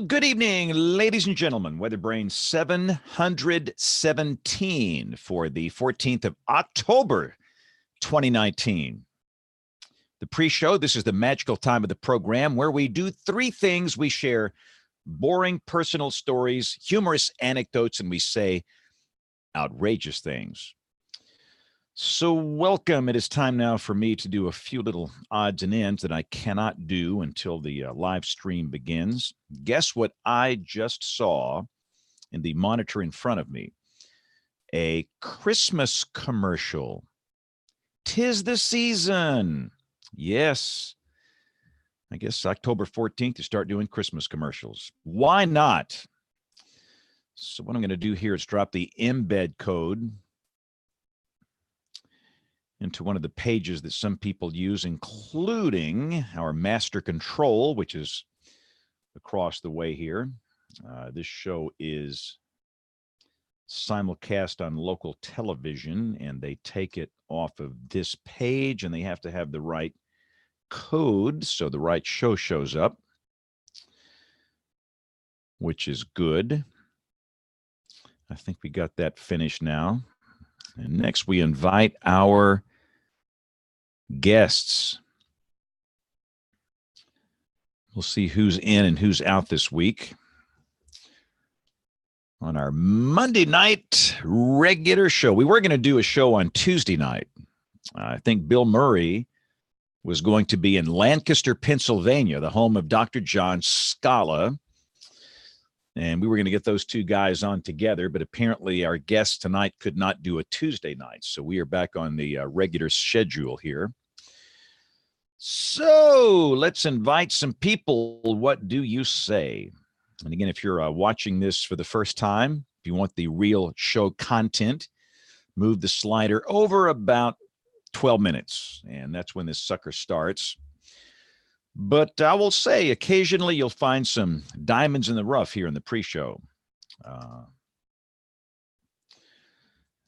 Good evening, ladies and gentlemen. WeatherBrains 717 for the 14th of October, 2019. The pre-show, this is the magical time of the program where we do three things. We share boring personal stories, humorous anecdotes, and we say outrageous things. So welcome. It is time now for me to do a few little odds and ends that I cannot do until the live stream begins. Guess what I just saw in the monitor in front of me? A Christmas commercial. 'Tis the season. Yes. I guess October 14th to start doing Christmas commercials. Why not? So what I'm going to do here is drop the embed code into one of the pages that some people use, including our master control, which is across the way here. This show is simulcast on local television, and they take it off of this page, and they have to have the right code so the right show shows up, which is good. I think we got that finished now. And next we invite our guests. We'll see who's in and who's out this week on our Monday night regular show. We were going to do a show on Tuesday night. I think Bill Murray was going to be in Lancaster, Pennsylvania, the home of Dr. John Scala. And we were going to get those two guys on together, but apparently our guest tonight could not do a Tuesday night. So we are back on the regular schedule here. So let's invite some people. What do you say? And again, if you're watching this for the first time, if you want the real show content, move the slider over about 12 minutes, and that's when this sucker starts. But I will say, occasionally you'll find some diamonds in the rough here in the pre-show.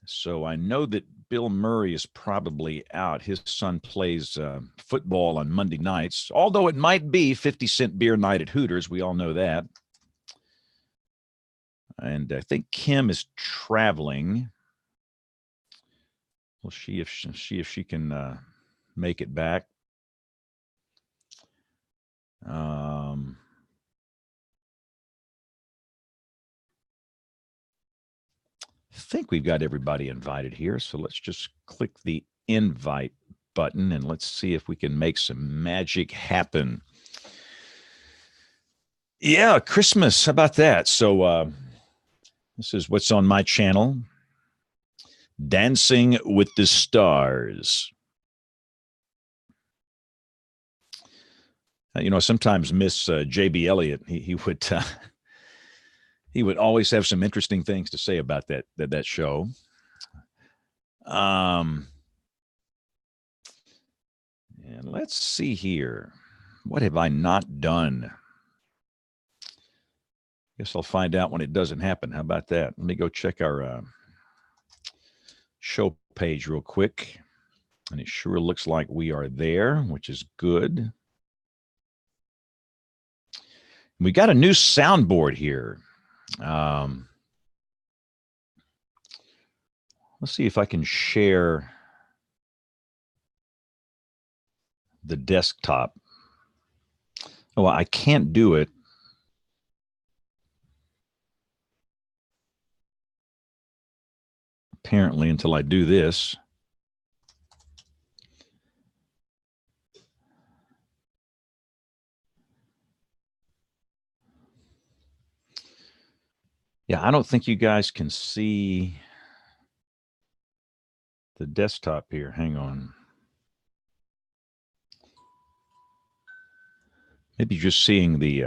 So I know that Bill Murray is probably out. His son plays football on Monday nights, although it might be 50-cent beer night at Hooters. We all know that. And I think Kim is traveling. We'll see if she can make it back. I think we've got everybody invited here, so let's just click the invite button and let's see if we can make some magic happen. Yeah, Christmas. How about that? So this is what's on my channel, Dancing with the Stars. You know, I sometimes miss J.B. Elliott. He would always have some interesting things to say about that show. And let's see here. What have I not done? Guess I'll find out when it doesn't happen. How about that? Let me go check our show page real quick. And it sure looks like we are there, which is good. We got a new soundboard here. Let's see if I can share the desktop. Oh, I can't do it. Apparently, until I do this. Yeah, I don't think you guys can see the desktop here. Hang on. Maybe just seeing the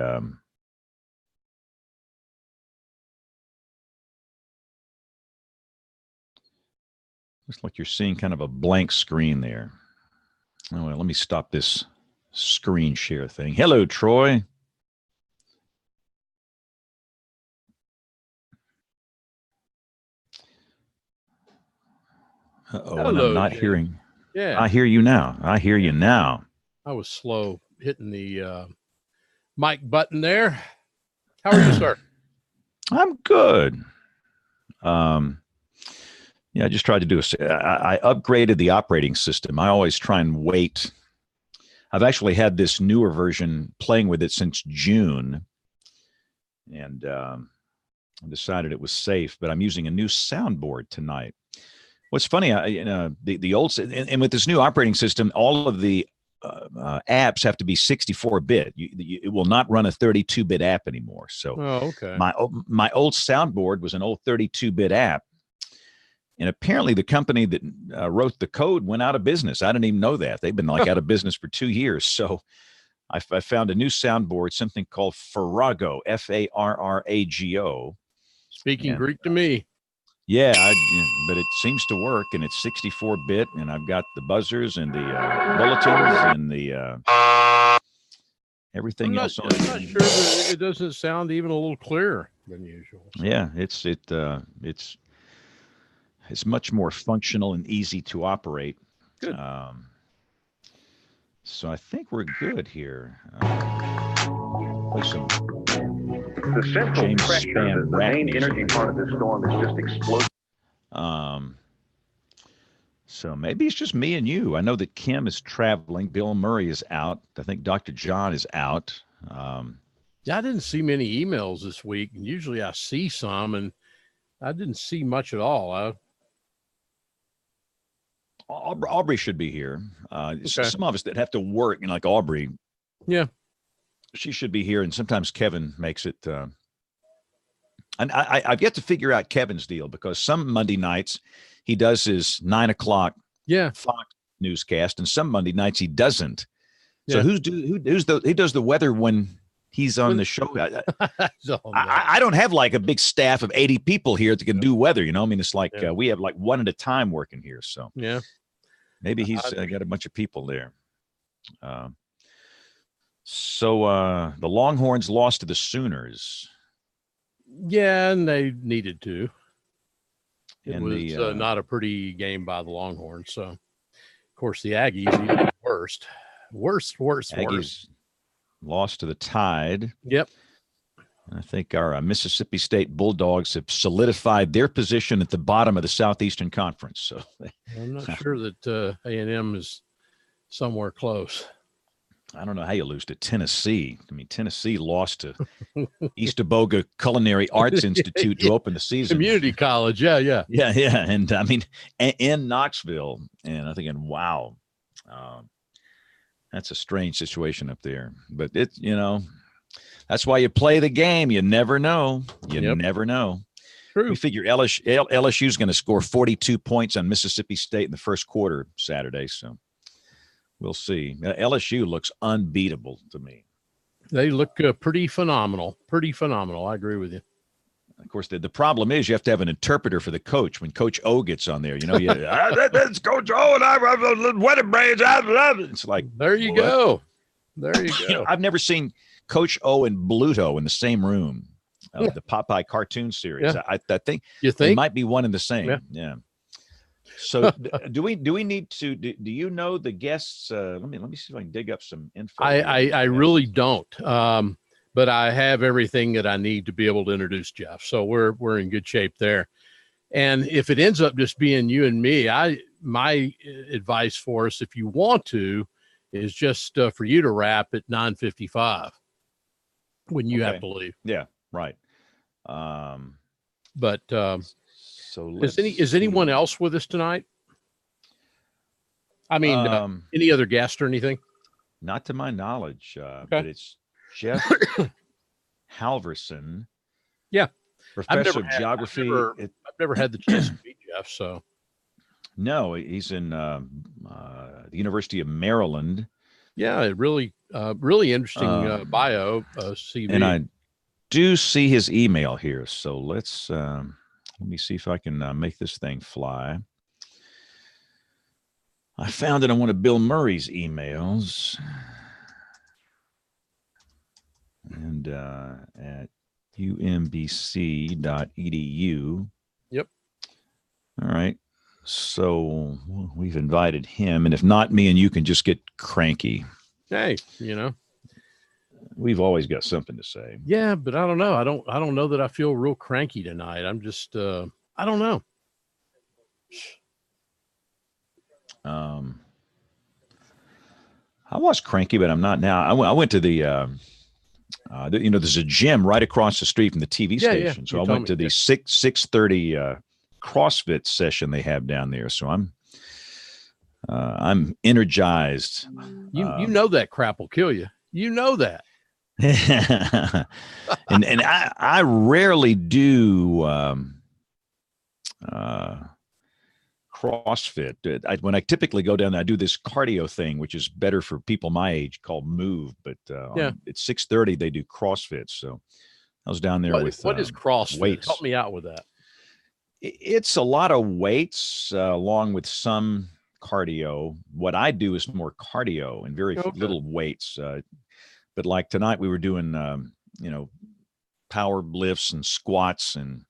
looks like you're seeing kind of a blank screen there. Oh, well, let me stop this screen share thing. Hello, Troy. Uh-oh, and I'm not hearing. Yeah. I hear you now. I hear you now. I was slow hitting the mic button there. How are you, sir? I'm good. Yeah, I just tried to do I upgraded the operating system. I always try and wait. I've actually had this newer version playing with it since June, and I decided it was safe. But I'm using a new soundboard tonight. What's funny, the old and with this new operating system, all of the apps have to be 64-bit. It will not run a 32-bit app anymore. So, okay. My old soundboard was an old 32-bit app. And apparently the company that wrote the code went out of business. I didn't even know that. They've been out of business for 2 years. So I found a new soundboard, something called Farrago, Farrago. Speaking Greek to me. Yeah, but it seems to work, and it's 64-bit, and I've got the buzzers and the bulletins and the everything else on it. I'm not sure that it doesn't sound even a little clearer than usual. So. Yeah, it's much more functional and easy to operate. Good. So I think we're good here. Play some the central James pressure, Spann the main energy part of this storm is just explosive. So maybe it's just me and you. I know that Kim is traveling. Bill Murray is out. I think Dr. John is out. Yeah, I didn't see many emails this week. And usually I see some, and I didn't see much at all. Aubrey should be here. Okay. Some of us that have to work, like Aubrey. Yeah. She should be here, and sometimes Kevin makes it. And I've yet to figure out Kevin's deal, because some Monday nights he does his 9 o'clock Fox newscast, and some Monday nights he doesn't. So who does the weather when he's on the show? I don't have like a big staff of 80 people here that can do weather. I mean, it's like we have like one at a time working here. So maybe he's got a bunch of people there. So the Longhorns lost to the Sooners. Yeah, and they needed to. It was the, not a pretty game by the Longhorns. So, of course, the Aggies even worse. Aggies lost to the Tide. Yep. I think our Mississippi State Bulldogs have solidified their position at the bottom of the Southeastern Conference. So I'm not sure that A&M is somewhere close. I don't know how you lose to Tennessee. I mean, Tennessee lost to East Aboga Culinary Arts Institute to open the season. Community college, yeah. And I mean, in Knoxville, and I'm thinking, wow, that's a strange situation up there. But it's that's why you play the game. You never know. You never know. True. We figure LSU is going to score 42 points on Mississippi State in the first quarter Saturday. So we'll see. LSU looks unbeatable to me. They look pretty phenomenal. I agree with you. Of course, the problem is you have to have an interpreter for the coach. When Coach O gets on there, that's Coach O, and I'm WeatherBrains. I love it. It's like, there you go. I've never seen Coach O and Bluto in the same room. The Popeye cartoon series. Yeah. I think they might be one and the same. Yeah. So do we need to? Do you know the guests? Let me see if I can dig up some info. I really don't. But I have everything that I need to be able to introduce Jeff. So we're in good shape there. And if it ends up just being you and me, my advice for us, if you want to, is just for you to wrap at 9:55 when you have to leave. Yeah, right. But so is anyone else with us tonight? I mean, any other guest or anything? Not to my knowledge, but it's Jeff Halverson. Yeah. Professor of geography. I've never had the chance to meet Jeff. So no, he's in the University of Maryland. Yeah, really interesting bio, CV. And I do see his email here. So let me see if I can make this thing fly. I found it on one of Bill Murray's emails. And at umbc.edu. Yep. All right. So we've invited him. And if not, me and you can just get cranky. Hey, We've always got something to say. Yeah, but I don't know. I don't know that I feel real cranky tonight. I'm just I don't know. I was cranky, but I'm not now. I went to the there's a gym right across the street from the TV station. So I went to the 6:30 CrossFit session they have down there. So I'm energized. You know that crap will kill you. You know that. and I rarely do CrossFit. When I typically go down there, I do this cardio thing, which is better for people my age, called Move. But at 6:30 they do CrossFit. So I was down there what is CrossFit? Weights. Help me out with that. It's a lot of weights along with some cardio. What I do is more cardio and very little weights. But like tonight, we were doing, power lifts and squats and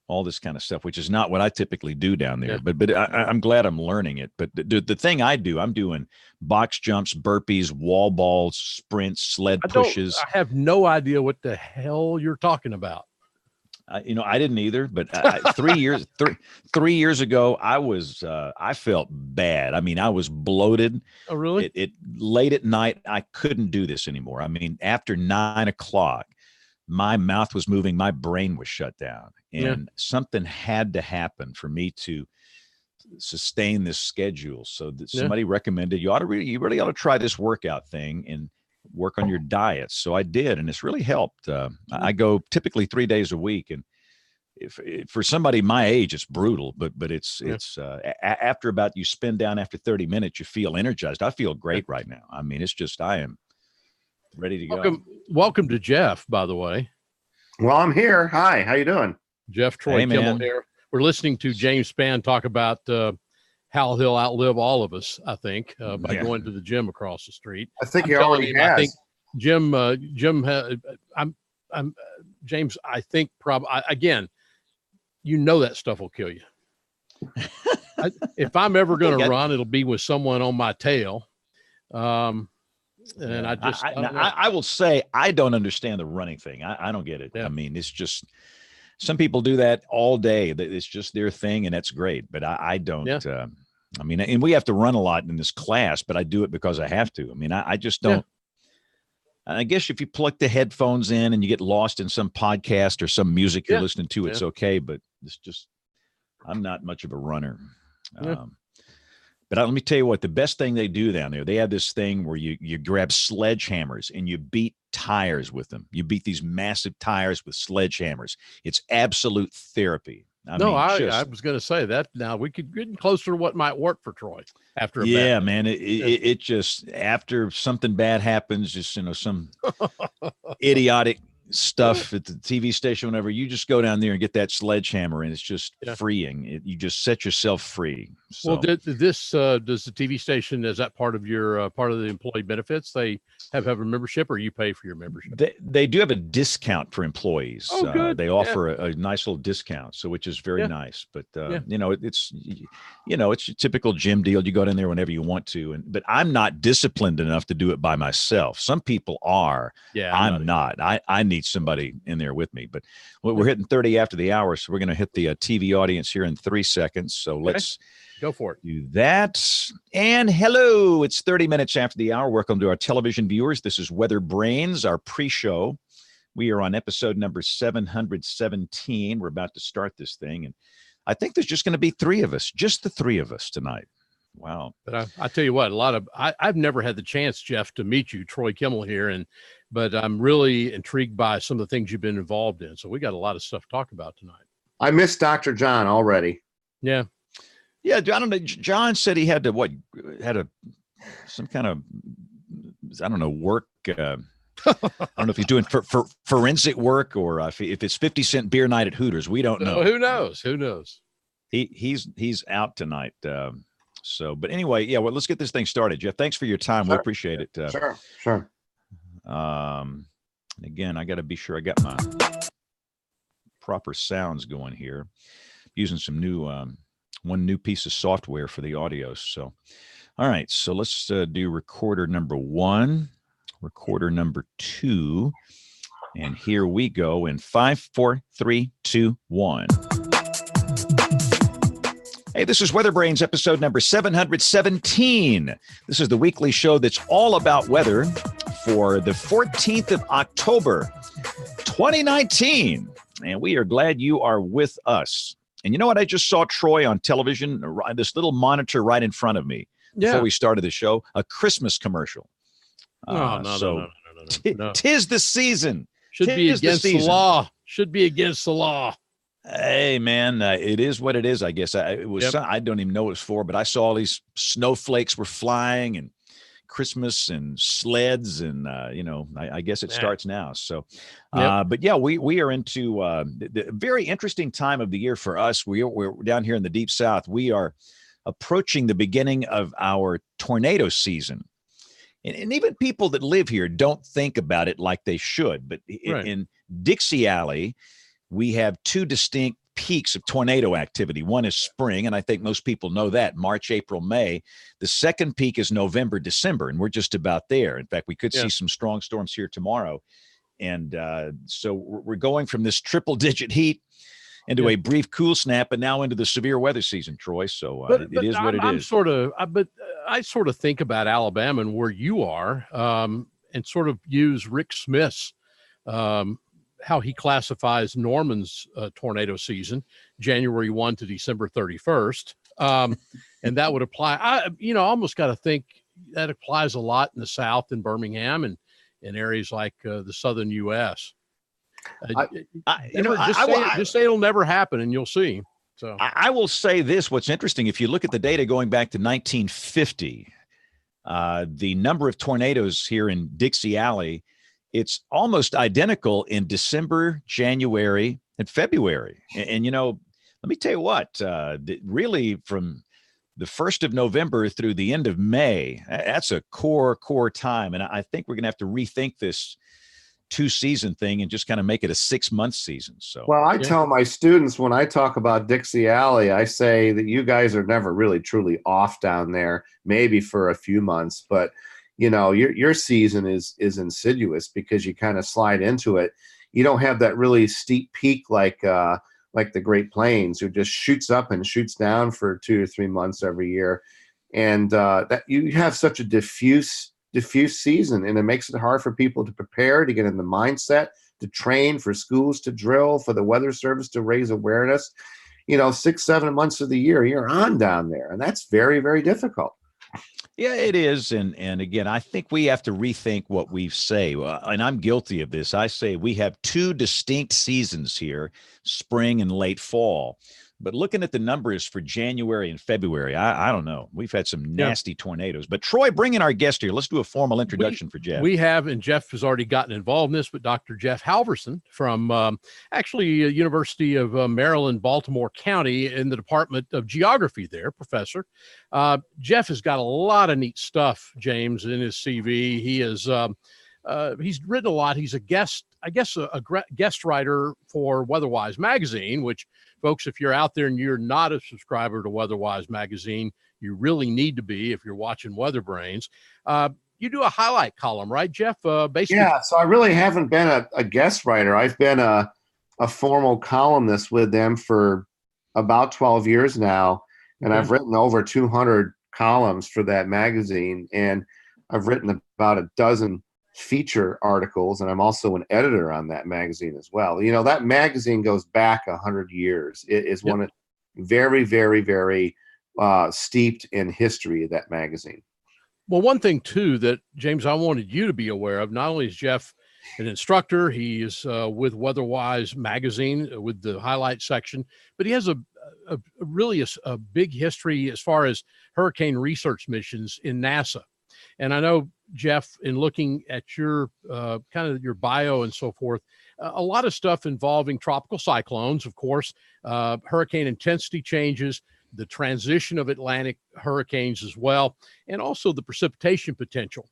all this kind of stuff, which is not what I typically do down there. Yeah. But I'm glad I'm learning it. But the thing I do, I'm doing box jumps, burpees, wall balls, sprints, sled pushes. I have no idea what the hell you're talking about. I didn't either. But 3 years ago, I felt bad. I mean, I was bloated. Oh, really? It late at night, I couldn't do this anymore. I mean, after 9 o'clock, my mouth was moving, my brain was shut down, and something had to happen for me to sustain this schedule. So that somebody recommended you really ought to try this workout thing and work on your diet. So I did, and it's really helped. I go typically 3 days a week, and if for somebody my age, it's brutal, but it's after about you spin down after 30 minutes, you feel energized. I feel great right now. I mean, it's just I am ready to go. Welcome to Jeff, by the way. Well, I'm here. Hi, how you doing? Jeff Troy Kimmel here. We're listening to James Spann talk about how he'll outlive all of us, I think, by going to the gym across the street. I think he already has. I think James, I think again, that stuff will kill you. If I'm ever going to run, it'll be with someone on my tail. And I will say, I don't understand the running thing. I don't get it. Yeah. I mean, it's just, some people do that all day. It's just their thing, and that's great. But I don't. Yeah. I mean, and we have to run a lot in this class, but I do it because I have to. I mean, I just don't. Yeah. I guess if you plug the headphones in and you get lost in some podcast or some music you're listening to, it's okay. But it's just, I'm not much of a runner. Yeah. But let me tell you what, the best thing they do down there, they have this thing where you grab sledgehammers and you beat tires with them. You beat these massive tires with sledgehammers. It's absolute therapy. I was going to say that. Now we could get closer to what might work for Troy after. It just, after something bad happens, just, some idiotic stuff at the TV station, whenever, you just go down there and get that sledgehammer, and it's just freeing. You just set yourself free. So. Well, does the TV station, is that part of your part of the employee benefits? They have a membership, or you pay for your membership? They do have a discount for employees. Oh, good. They offer a nice little discount, so which is very nice. But it's a typical gym deal. You go in there whenever you want to, but I'm not disciplined enough to do it by myself. Some people are. Yeah, I'm not. I need somebody in there with me. But we're hitting 30 after the hour, so we're going to hit the TV audience here in 3 seconds. So let's go for it. Do that. And hello, it's 30 minutes after the hour. Welcome to our television viewers. This is WeatherBrains, our pre-show. We are on episode number 717. We're about to start this thing, and I think there's just going to be 3 of us, just the 3 of us tonight. Wow. But I tell you what, I've never had the chance, Jeff, to meet you, Troy Kimmel here, but I'm really intrigued by some of the things you've been involved in. So we got a lot of stuff to talk about tonight. I miss Dr. John already. Yeah. Yeah. I don't know. John said he had to some kind of, work. I don't know if he's doing for forensic work, or if it's 50-cent beer night at Hooters. We don't know. Who knows? He's out tonight. So, but anyway, let's get this thing started. Jeff, thanks for your time. Sure. We appreciate it. Sure. Again, I got to be sure I got my proper sounds going here. Using some one new piece of software for the audio. So, all right. So let's do recorder number 1. recorder number 2. And here we go in 5, 4, 3, 2, 1. Hey, this is WeatherBrains episode number 717. This is the weekly show that's all about weather for the 14th of October, 2019. And we are glad you are with us. And you know what? I just saw Troy on television, this little monitor right in front of me before we started the show, a Christmas commercial. No. 'Tis the season. Should be against the law. Should be against the law. Hey, man, it is what it is, I guess. I don't even know what it's for, but I saw all these snowflakes were flying and Christmas and sleds and, I guess it starts now. So, but yeah, we are into the very interesting time of the year for us. We're down here in the Deep South. We are approaching the beginning of our tornado season. And even people that live here don't think about it like they should. But in Dixie Alley, we have 2 distinct peaks of tornado activity. One is spring, and I think most people know that, March, April, May. The second peak is November, December, and we're just about there. In fact, we could see some strong storms here tomorrow. And so we're going from this triple-digit heat into a brief cool snap, and now into the severe weather season, Troy. So it is what it is. I sort of think about Alabama and where you are, and sort of use Rick Smith's how he classifies Norman's tornado season, January 1 to December 31st. And that would apply. I almost got to think that applies a lot in the South, in Birmingham, and in areas like the Southern U.S. Just say it'll never happen, and you'll see. So I will say this: what's interesting, if you look at the data going back to 1950, the number of tornadoes here in Dixie Alley, it's almost identical in December, January, and February. And let me tell you what, really from the 1st of November through the end of May, that's a core time. And I think we're going to have to rethink this 2-season thing and just kind of make it a 6-month season. So, well, I tell my students when I talk about Dixie Alley, I say that you guys are never really truly off down there, maybe for a few months, but your season is insidious because you kind of slide into it. You don't have that really steep peak like the Great Plains, who just shoots up and shoots down for 2 or 3 months every year, and that you have such a diffuse season, and it makes it hard for people to prepare, to get in the mindset, to train, for schools to drill, for the Weather Service to raise awareness. 6-7 months of the year you're on down there, and that's very, very difficult. Yeah, it is. And again, I think we have to rethink what we say. And I'm guilty of this. I say we have 2 distinct seasons here, spring and late fall. But looking at the numbers for January and February, I don't know. We've had some nasty tornadoes. But Troy, bring in our guest here. Let's do a formal introduction for Jeff. We have, and Jeff has already gotten involved in this, but Dr. Jeff Halverson from University of Maryland, Baltimore County, in the Department of Geography there, professor. Jeff has got a lot of neat stuff, James, in his CV. He is he's written a lot. He's a guest, a guest writer for WeatherWise magazine, which, folks, if you're out there and you're not a subscriber to WeatherWise magazine, you really need to be if you're watching WeatherBrains. You do a highlight column, right, Jeff? Basically, yeah, so I really haven't been a guest writer. I've been a formal columnist with them for about 12 years now, and I've written over 200 columns for that magazine, and I've written about a dozen feature articles, and I'm also an editor on that magazine as well. That magazine goes back 100 years. It is one of very, very, very steeped in history of that magazine. Well, one thing too that, James, I wanted you to be aware of, not only is Jeff an instructor, he is with WeatherWise magazine with the highlight section, but he has a big history as far as hurricane research missions in NASA. And I know, Jeff, in looking at your kind of your bio and so forth, a lot of stuff involving tropical cyclones, of course, hurricane intensity changes, the transition of Atlantic hurricanes as well, and also the precipitation potential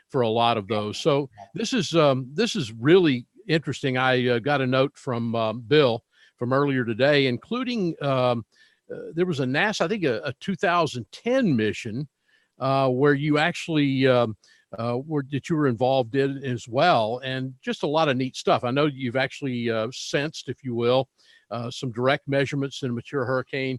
for a lot of those. So this is really interesting. I got a note from Bill from earlier today, including there was a NASA, I think a 2010 mission where you actually that you were involved in as well, and just a lot of neat stuff. I know you've actually sensed, if you will, some direct measurements in a mature hurricane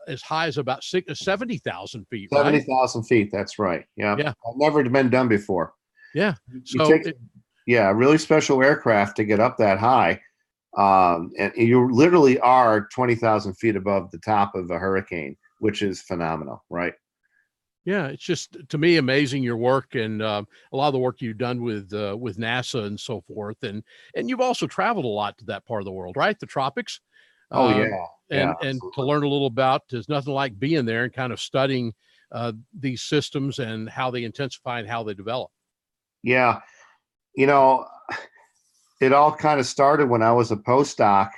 as high as about 70,000 feet, right? 70,000 feet. That's right. Yeah. Yeah. Never been done before. Yeah. You take, a really special aircraft to get up that high. And you literally are 20,000 feet above the top of a hurricane, which is phenomenal, right? Yeah, it's just, to me, amazing, your work, and a lot of the work you've done with NASA and so forth, and you've also traveled a lot to that part of the world, right? The tropics. Oh yeah, and to learn a little about, there's nothing like being there and kind of studying these systems and how they intensify and how they develop. Yeah, it all kind of started when I was a postdoc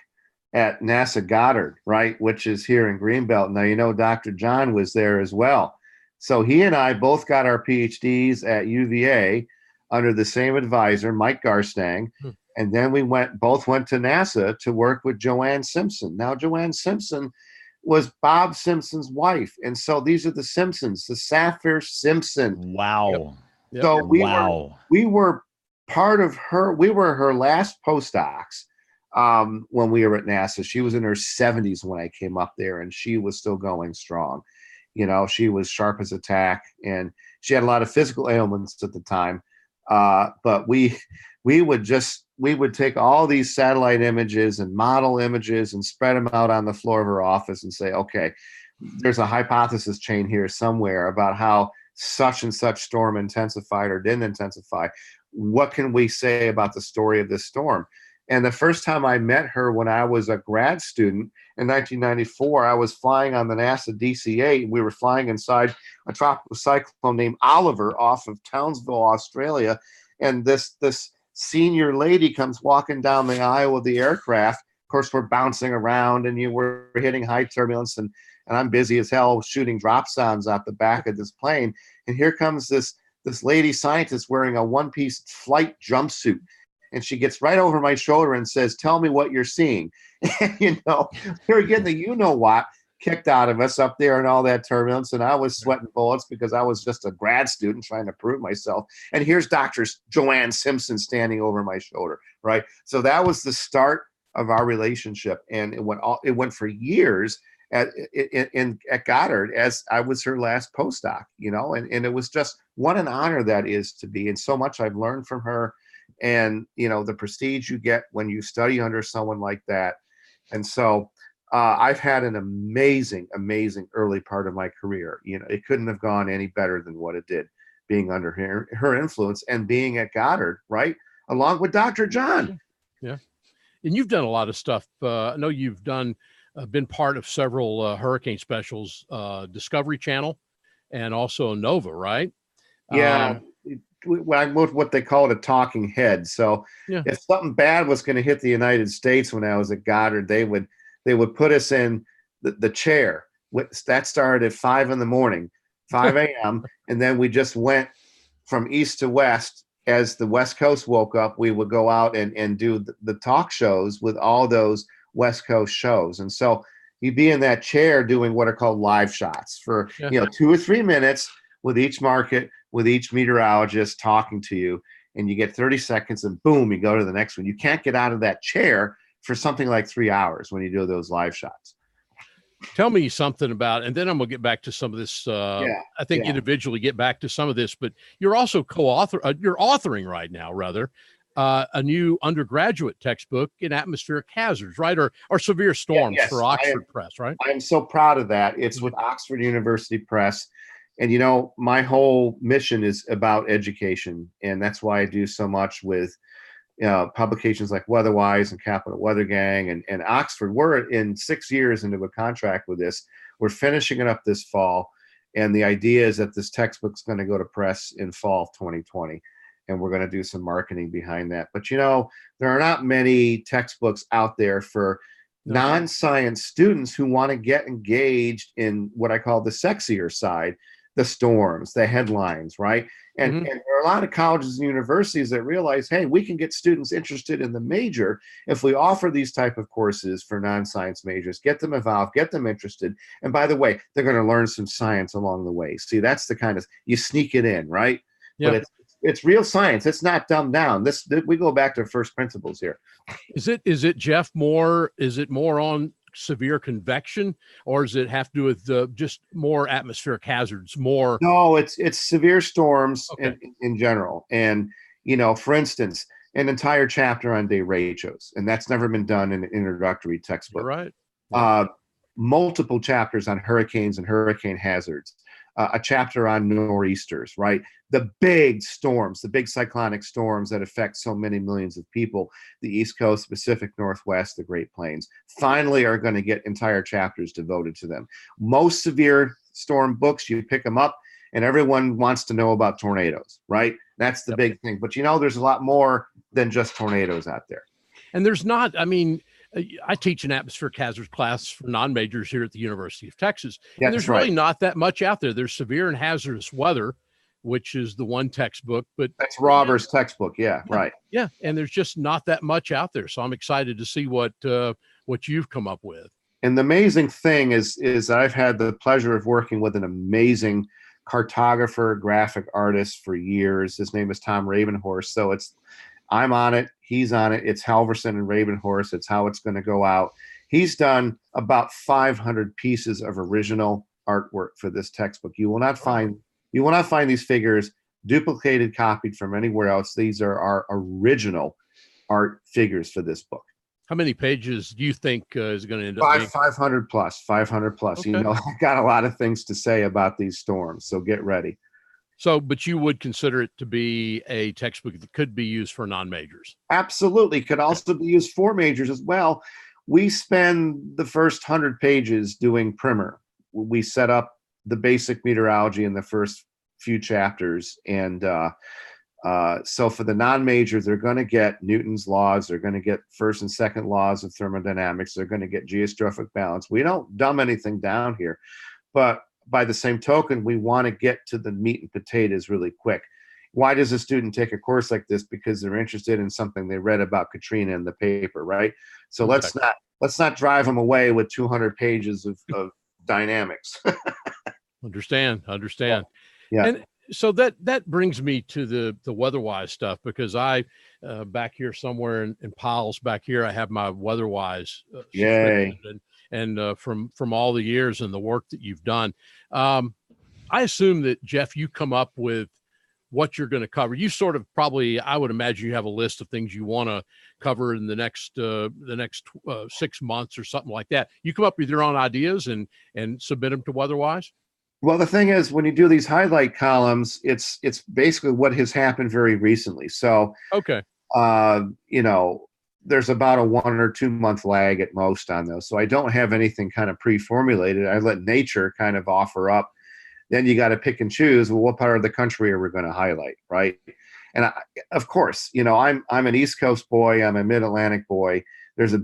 at NASA Goddard, right, which is here in Greenbelt. Now, Dr. John was there as well. So he and I both got our PhDs at UVA under the same advisor, Mike Garstang. And then we both went to NASA to work with Joanne Simpson. Now, Joanne Simpson was Bob Simpson's wife. And so these are the Simpsons, the Saffir-Simpson. Wow. Yep. So we were part of her. We were her last postdocs when we were at NASA. She was in her 70s when I came up there, and she was still going strong. She was sharp as a tack, and she had a lot of physical ailments at the time. But we would take all these satellite images and model images and spread them out on the floor of her office and say, okay, there's a hypothesis chain here somewhere about how such and such storm intensified or didn't intensify. What can we say about the story of this storm? And the first time I met her when I was a grad student in 1994, I was flying on the NASA DC-8. And we were flying inside a tropical cyclone named Oliver off of Townsville, Australia. And this senior lady comes walking down the aisle of the aircraft. Of course, we're bouncing around, and we're hitting high turbulence, and I'm busy as hell shooting drop sounds out the back of this plane. And here comes this lady scientist wearing a one-piece flight jumpsuit. And she gets right over my shoulder and says, "Tell me what you're seeing." And, we were getting the you-know-what kicked out of us up there and all that turbulence. And I was sweating bullets because I was just a grad student trying to prove myself. And here's Dr. Joanne Simpson standing over my shoulder, right? So that was the start of our relationship. And it went for years at Goddard, as I was her last postdoc, and it was just what an honor that is to be. And so much I've learned from her. And, the prestige you get when you study under someone like that. And so I've had an amazing, amazing early part of my career. It couldn't have gone any better than what it did, being under her influence and being at Goddard, right? Along with Dr. John. Yeah. And you've done a lot of stuff. I know you've been part of several hurricane specials, Discovery Channel and also Nova, right? Yeah. What they call it, a talking head. So if something bad was going to hit the United States when I was at Goddard, they would put us in the chair. That started at 5 a.m. And then we just went from east to west. As the West Coast woke up, we would go out and do the talk shows with all those West Coast shows. And so you'd be in that chair doing what are called live shots for 2 or 3 minutes with each market, with each meteorologist talking to you, and you get 30 seconds and boom, you go to the next one. You can't get out of that chair for something like 3 hours when you do those live shots. Tell me something about, and then I'm going to get back to some of this. I think individually get back to some of this, but you're also you're authoring right now, rather, a new undergraduate textbook in atmospheric hazards, right? Or severe storms for Oxford Press, right? I am so proud of that. It's with Oxford University Press. And, my whole mission is about education. And that's why I do so much with publications like Weatherwise and Capital Weather Gang and Oxford. We're in 6 years into a contract with this. We're finishing it up this fall. And the idea is that this textbook's going to go to press in fall of 2020. And we're going to do some marketing behind that. But, there are not many textbooks out there for non-science students who want to get engaged in what I call the sexier side. The storms, the headlines, right? And there are a lot of colleges and universities that realize, hey, we can get students interested in the major if we offer these type of courses for non-science majors, get them involved, get them interested. And by the way, they're going to learn some science along the way. See, that's the kind of, you sneak it in, right? Yeah. But it's it's real science. It's not dumbed down. We go back to first principles here. Is it Jeff is it more on severe convection, or does it have to do with just more atmospheric hazards? No, it's severe storms Okay. in general. And, for instance, an entire chapter on derechos, and that's never been done in an introductory textbook. Right. Yeah. Multiple chapters on hurricanes and hurricane hazards, a chapter on nor'easters, right? The big storms, the big cyclonic storms that affect so many millions of people, the East Coast, Pacific Northwest, the Great Plains, finally are going to get entire chapters devoted to them. Most severe storm books, you pick them up, and everyone wants to know about tornadoes, right? That's the big thing. But there's a lot more than just tornadoes out there. And there's not, I teach an atmospheric hazards class for non-majors here at the University of Texas. And there's really not that much out there. There's severe and hazardous weather, which is the one textbook, but that's Robert's textbook. Yeah, right. Yeah. And there's just not that much out there. So I'm excited to see what you've come up with. And the amazing thing is I've had the pleasure of working with an amazing cartographer, graphic artist for years. His name is Tom Ravenhorse. So I'm on it. He's on it. It's Halverson and Ravenhorse. It's how it's going to go out. He's done about 500 pieces of original artwork for this textbook. You will not find these figures duplicated, copied from anywhere else. These are our original art figures for this book. How many pages do you think is going to end up being? 500 plus. Okay. I've got a lot of things to say about these storms, so get ready. So, but you would consider it to be a textbook that could be used for non-majors? Absolutely. Could also be used for majors as well. We spend the first 100 pages doing primer. We set up the basic meteorology in the first few chapters. And so for the non-majors, they're going to get Newton's laws. They're going to get first and second laws of thermodynamics. They're going to get geostrophic balance. We don't dumb anything down here. But by the same token, we want to get to the meat and potatoes really quick. Why does a student take a course like this? Because they're interested in something they read about Katrina in the paper, right? So exactly. let's not drive them away with 200 pages of dynamics. Understand. Yeah. And so that brings me to the WeatherWise stuff, because I back here somewhere in piles back here, I have my WeatherWise. Yay. And from all the years and the work that you've done, I assume that, Jeff, you come up with what you're going to cover. You sort of probably, I would imagine you have a list of things you want to cover in the next 6 months or something like that. You come up with your own ideas and submit them to WeatherWise? Well, the thing is, when you do these highlight columns, it's basically what has happened very recently. So, okay. There's about a 1 or 2 month lag at most on those. So I don't have anything kind of pre-formulated. I let nature kind of offer up. Then you got to pick and choose. Well, what part of the country are we going to highlight, right? And of course, I'm an East Coast boy. I'm a Mid-Atlantic boy. There's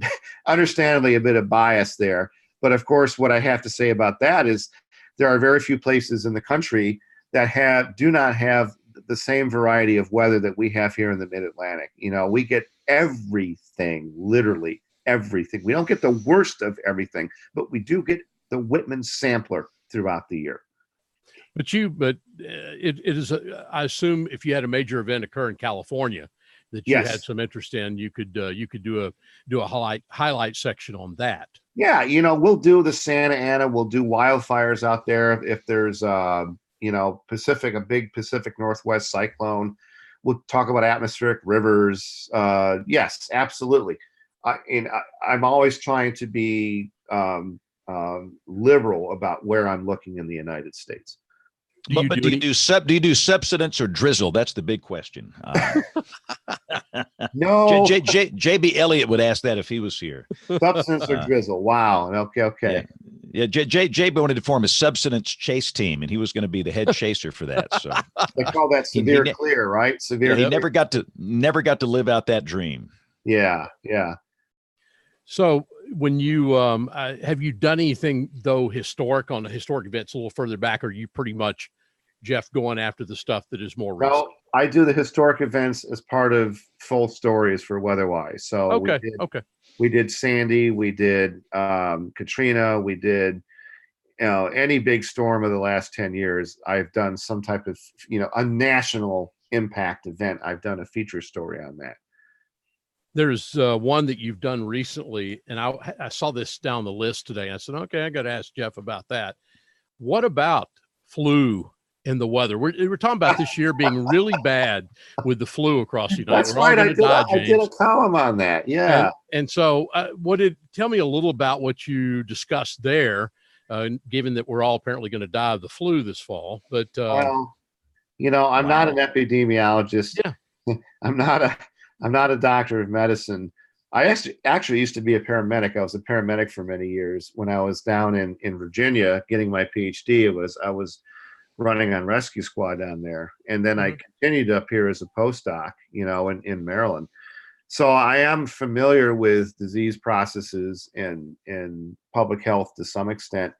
understandably a bit of bias there. But of course, what I have to say about that is there are very few places in the country that do not have the same variety of weather that we have here in the Mid-Atlantic. We get everything, literally everything. We don't get the worst of everything, but we do get the Whitman sampler throughout the year. But it is, I assume if you had a major event occur in California that you had some interest in, you could do a highlight section on that. Yeah. We'll do the Santa Ana, we'll do wildfires out there. If there's, a big Pacific Northwest cyclone, we'll talk about atmospheric rivers. Yes, absolutely. I'm always trying to be liberal about where I'm looking in the United States. Do you do subsidence or drizzle? That's the big question. No. JB Elliott would ask that if he was here. Subsidence or drizzle? Wow. Okay. Yeah. JB wanted to form a subsidence chase team, and he was going to be the head chaser for that. So they call that severe clear, right? Severe. Yeah, he never got to live out that dream. Yeah. So when you have you done anything though historic on the historic events a little further back, or are you pretty much, Jeff, going after the stuff that is more recent? Well, I do the historic events as part of full stories for WeatherWise. So we did Sandy, we did Katrina, we did any big storm of the last 10 years. I've done some type of a national impact event. I've done a feature story on that. There's one that you've done recently, and I saw this down the list today. I said, okay, I got to ask Jeff about that. What about flu in the weather? We're talking about this year being really bad with the flu across the United. That's We're all right. going to die, I did a James. column on that. Yeah. And so tell me a little about what you discussed there, given that we're all apparently going to die of the flu this fall. But Well, I'm not an epidemiologist. Yeah. I'm not a doctor of medicine. I actually used to be a paramedic. I was a paramedic for many years. When I was down in Virginia getting my PhD, I was running on rescue squad down there. And then I continued up here as a postdoc, in Maryland. So I am familiar with disease processes and public health to some extent.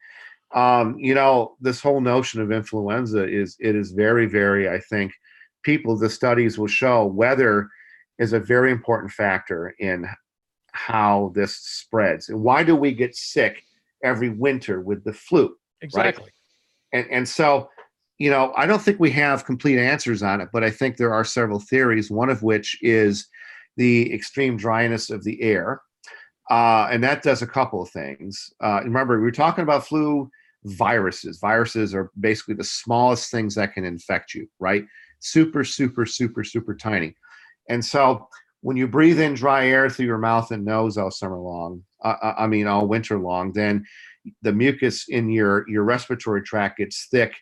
This whole notion of influenza is very, very, I think the studies will show weather is a very important factor in how this spreads. And why do we get sick every winter with the flu? Exactly. Right? And so, I don't think we have complete answers on it, but I think there are several theories, one of which is the extreme dryness of the air. And that does a couple of things. Remember, we were talking about flu viruses. Viruses are basically the smallest things that can infect you, right? Super, super, super, super tiny. And so when you breathe in dry air through your mouth and nose all summer long, all winter long, then the mucus in your respiratory tract gets thick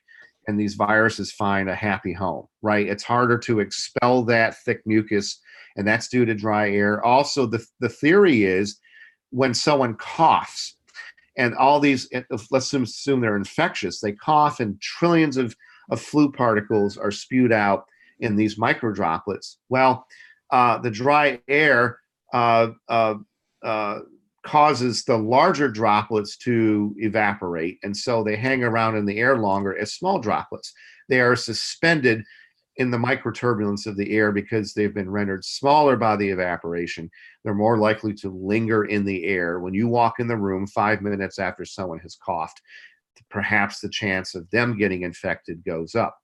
and these viruses find a happy home, right? It's harder to expel that thick mucus, and that's due to dry air. Also, the theory is when someone coughs, and all these, let's assume they're infectious, they cough and trillions of flu particles are spewed out in these micro droplets. Well, the dry air causes the larger droplets to evaporate, and so they hang around in the air longer as small droplets. They are suspended in the microturbulence of the air because they've been rendered smaller by the evaporation. They're more likely to linger in the air. When you walk in the room 5 minutes after someone has coughed, perhaps the chance of them getting infected goes up.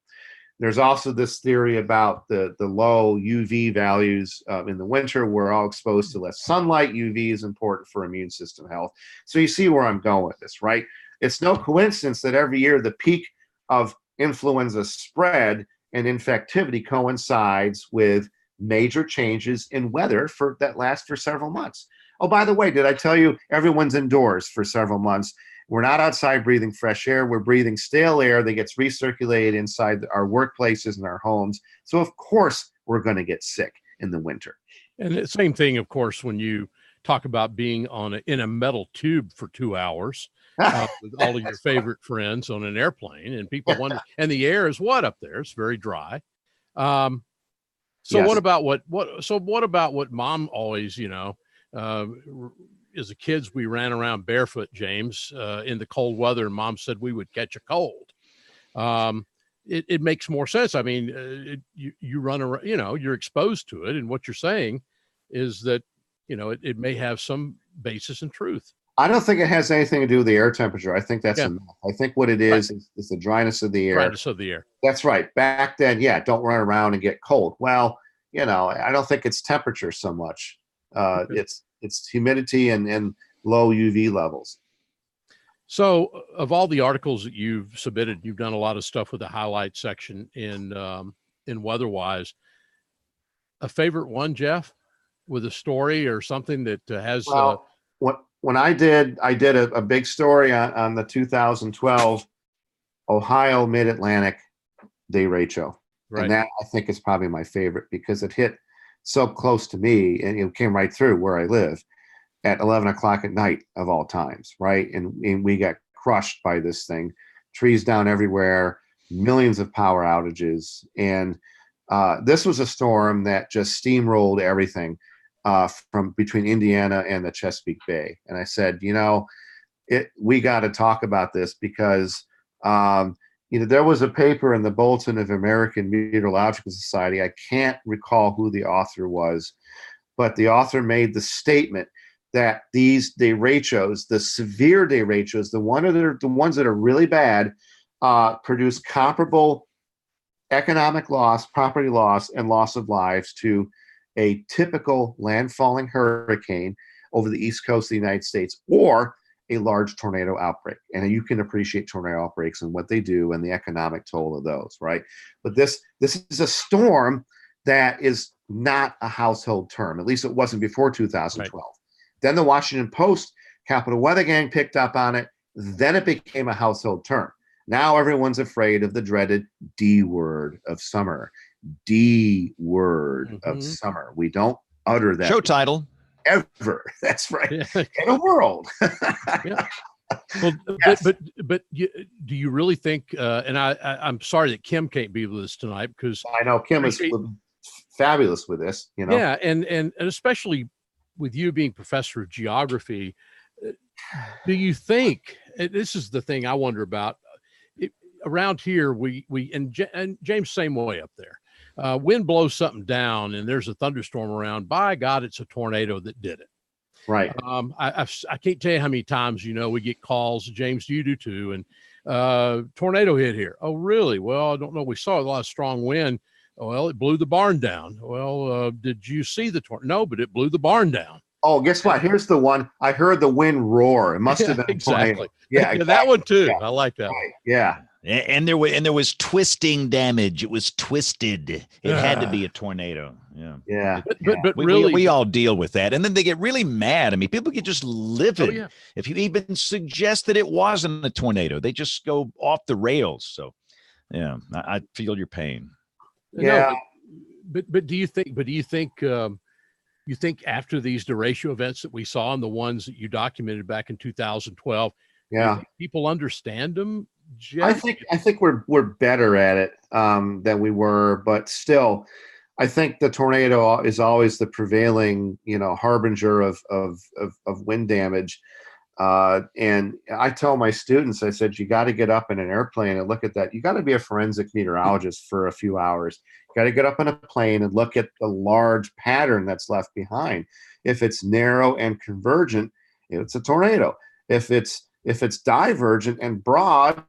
There's also this theory about the low UV values in the winter. We're all exposed to less sunlight. UV is important for immune system health. So you see where I'm going with this, right? It's no coincidence that every year the peak of influenza spread and infectivity coincides with major changes in weather that last for several months. Oh, by the way, did I tell you everyone's indoors for several months? We're not outside breathing fresh air. We're breathing stale air that gets recirculated inside our workplaces and our homes. So, of course, we're going to get sick in the winter. And the same thing, of course, when you talk about being in a metal tube for 2 hours with all of your favorite friends on an airplane, and people wonder, and the air is what up there? It's very dry. So yes. What about what mom always, as a kids, we ran around barefoot, James, in the cold weather, and mom said we would catch a cold. It makes more sense. I mean, you run around, you're exposed to it. And what you're saying is that, it may have some basis in truth. I don't think it has anything to do with the air temperature. I think that's I think what it is the dryness of the air. Dryness of the air. That's right. Back then, don't run around and get cold. Well, I don't think it's temperature so much. Okay. It's humidity and low UV levels. So of all the articles that you've submitted, you've done a lot of stuff with the highlight section in WeatherWise. A favorite one, Jeff, with a story or something that has... When I did a big story on the 2012 Ohio Mid-Atlantic derecho. Right. And that I think is probably my favorite because it hit so close to me, and it came right through where I live at 11 o'clock at night of all times, right? And we got crushed by this thing, trees down everywhere, millions of power outages. And this was a storm that just steamrolled everything from between Indiana and the Chesapeake Bay. And I said, we got to talk about this because there was a paper in the Bulletin of American Meteorological Society. I can't recall who the author was, but the author made the statement that these derechos, the severe derechos, the ones that are really bad, produce comparable economic loss, property loss, and loss of lives to a typical landfalling hurricane over the east coast of the United States, or a large tornado outbreak. And you can appreciate tornado outbreaks and what they do and the economic toll of those, right? But this is a storm that is not a household term. At least it wasn't before 2012. Right. Then the Washington Post Capital Weather Gang picked up on it. Then it became a household term. Now everyone's afraid of the dreaded D word of summer. D word of summer. We don't utter that. Show title. Ever. That's right. Yeah. In a world. Yeah. Well, yes. but do you really think, and I'm sorry that Kim can't be with us tonight, because I know Kim is fabulous with this, you know? Yeah. And especially with you being professor of geography, do you think, this is the thing I wonder about, around here, and James, same way up there. Wind blows something down and there's a thunderstorm around, by God, it's a tornado that did it. Right. I can't tell you how many times, we get calls, James, you do too, and tornado hit here. Oh, really? Well, I don't know. We saw a lot of strong wind. Well, it blew the barn down. Well, did you see the tornado? No, but it blew the barn down. Oh, guess what? Here's the one. I heard the wind roar. It must have been exactly. Tornado. Yeah, exactly. That one too. Yeah. I like that. Right. Yeah. And there was twisting damage. It was twisted. It had to be a tornado. Yeah. Yeah. But really, we all deal with that, and then they get really mad. I mean, people get just livid. Oh, yeah. If you even suggest that it wasn't a tornado, they just go off the rails. So, yeah, I feel your pain. Yeah. No, but do you think you think after these derecho events that we saw and the ones that you documented back in 2012, yeah, people understand them? Jeff? I think we're better at it than we were, but still, I think the tornado is always the prevailing, harbinger of wind damage. And I tell my students, I said, you got to get up in an airplane and look at that. You got to be a forensic meteorologist for a few hours. You got to get up in a plane and look at the large pattern that's left behind. If it's narrow and convergent, it's a tornado. If it's divergent and broad,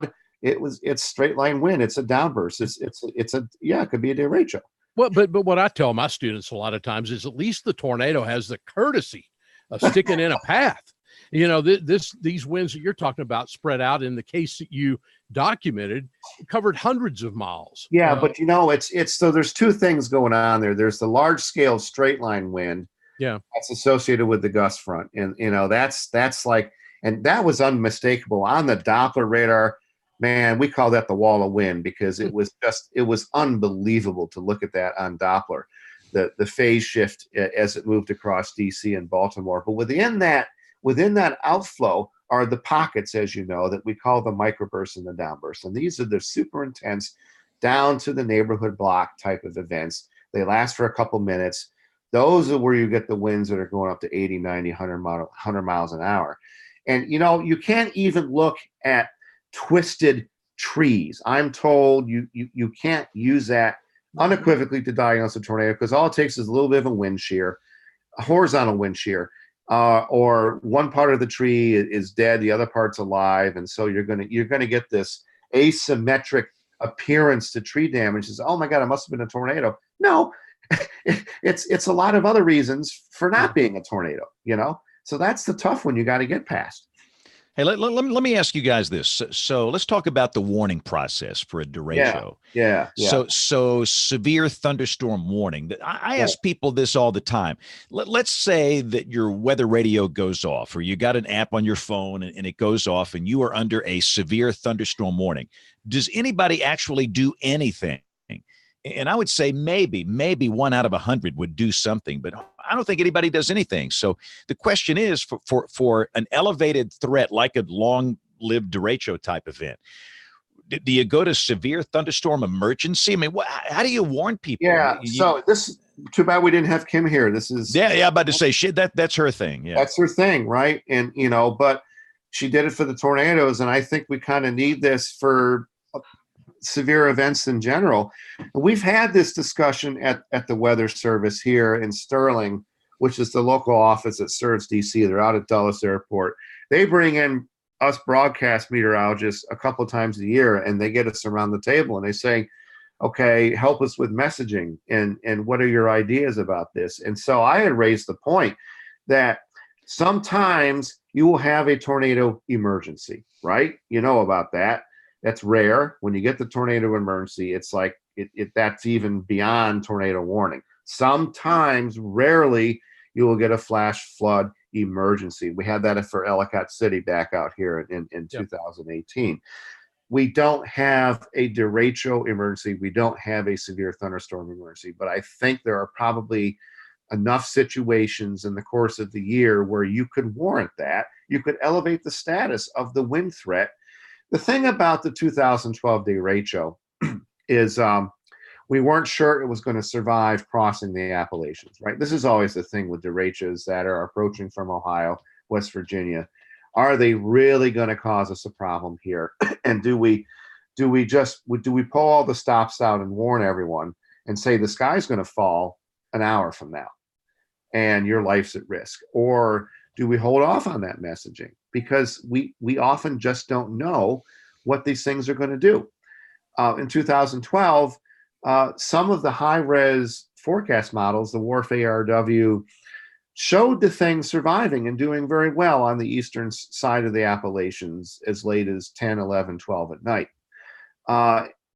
it's straight line wind. It's a downburst. It could be a derecho. Well, but what I tell my students a lot of times is at least the tornado has the courtesy of sticking in a path. These winds that you're talking about spread out. In the case that you documented, covered hundreds of miles. Yeah, but it's so there's two things going on there. There's the large scale straight line wind. Yeah, that's associated with the gust front, and that's like, and that was unmistakable on the Doppler radar. Man, we call that the wall of wind because it was unbelievable to look at that on Doppler, the phase shift as it moved across DC and Baltimore. But within that outflow are the pockets, as you know, that we call the microbursts and the downbursts. And these are the super intense, down to the neighborhood block type of events. They last for a couple minutes. Those are where you get the winds that are going up to 80, 90, 100 miles an hour. And, you can't even look at twisted trees. I'm told you can't use that unequivocally to diagnose a tornado, because all it takes is a little bit of a wind shear, a horizontal wind shear. Or one part of the tree is dead, the other part's alive, and so you're gonna get this asymmetric appearance to tree damage. It's, oh my God, it must have been a tornado. No, it's a lot of other reasons for not being a tornado. So that's the tough one you got to get past. Hey, let me ask you guys this. So let's talk about the warning process for a derecho. Yeah. So severe thunderstorm warning. I ask people this all the time. Let's say that your weather radio goes off, or you got an app on your phone and it goes off, and you are under a severe thunderstorm warning. Does anybody actually do anything? And I would say maybe 1 out of 100 would do something, but I don't think anybody does anything. So the question is, for an elevated threat like a long-lived derecho type event, do you go to severe thunderstorm emergency? I mean, how do you warn people? Yeah. So this, too bad we didn't have Kim here. This is I'm about to say shit. That's her thing. Yeah, that's her thing, right? And but she did it for the tornadoes, and I think we kind of need this for severe events in general. We've had this discussion at the Weather Service here in Sterling, which is the local office that serves DC. They're out at Dulles Airport. They bring in us broadcast meteorologists a couple of times a year, and they get us around the table and they say, Okay, help us with messaging, and what are your ideas about this? And so I had raised the point that sometimes you will have a tornado emergency, right? You know about that. That's rare. When you get the tornado emergency, it's like that's even beyond tornado warning. Sometimes, rarely, you will get a flash flood emergency. We had that for Ellicott City back out here in 2018. We don't have a derecho emergency. We don't have a severe thunderstorm emergency, but I think there are probably enough situations in the course of the year where you could warrant that. You could elevate the status of the wind threat. The thing about the 2012 derecho is we weren't sure it was going to survive crossing the Appalachians, right? This is always the thing with derechos that are approaching from Ohio, West Virginia. Are they really going to cause us a problem here? And do we pull all the stops out and warn everyone and say the sky's going to fall an hour from now and your life's at risk? Or do we hold off on that messaging? Because we often just don't know what these things are going to do. In 2012, some of the high-res forecast models, the WRF ARW, showed the thing surviving and doing very well on the eastern side of the Appalachians as late as 10, 11, 12 at night.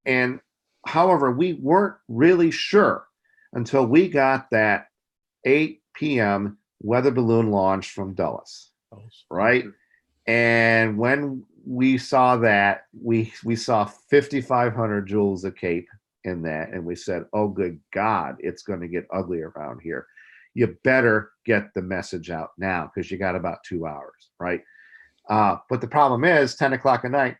And however, we weren't really sure until we got that 8 p.m. weather balloon launch from Dulles, right? And when we saw that, we saw 5,500 joules of CAPE in that, and we said, oh, good God, it's going to get ugly around here. You better get the message out now because you got about 2 hours, right? But the problem is 10 o'clock at night,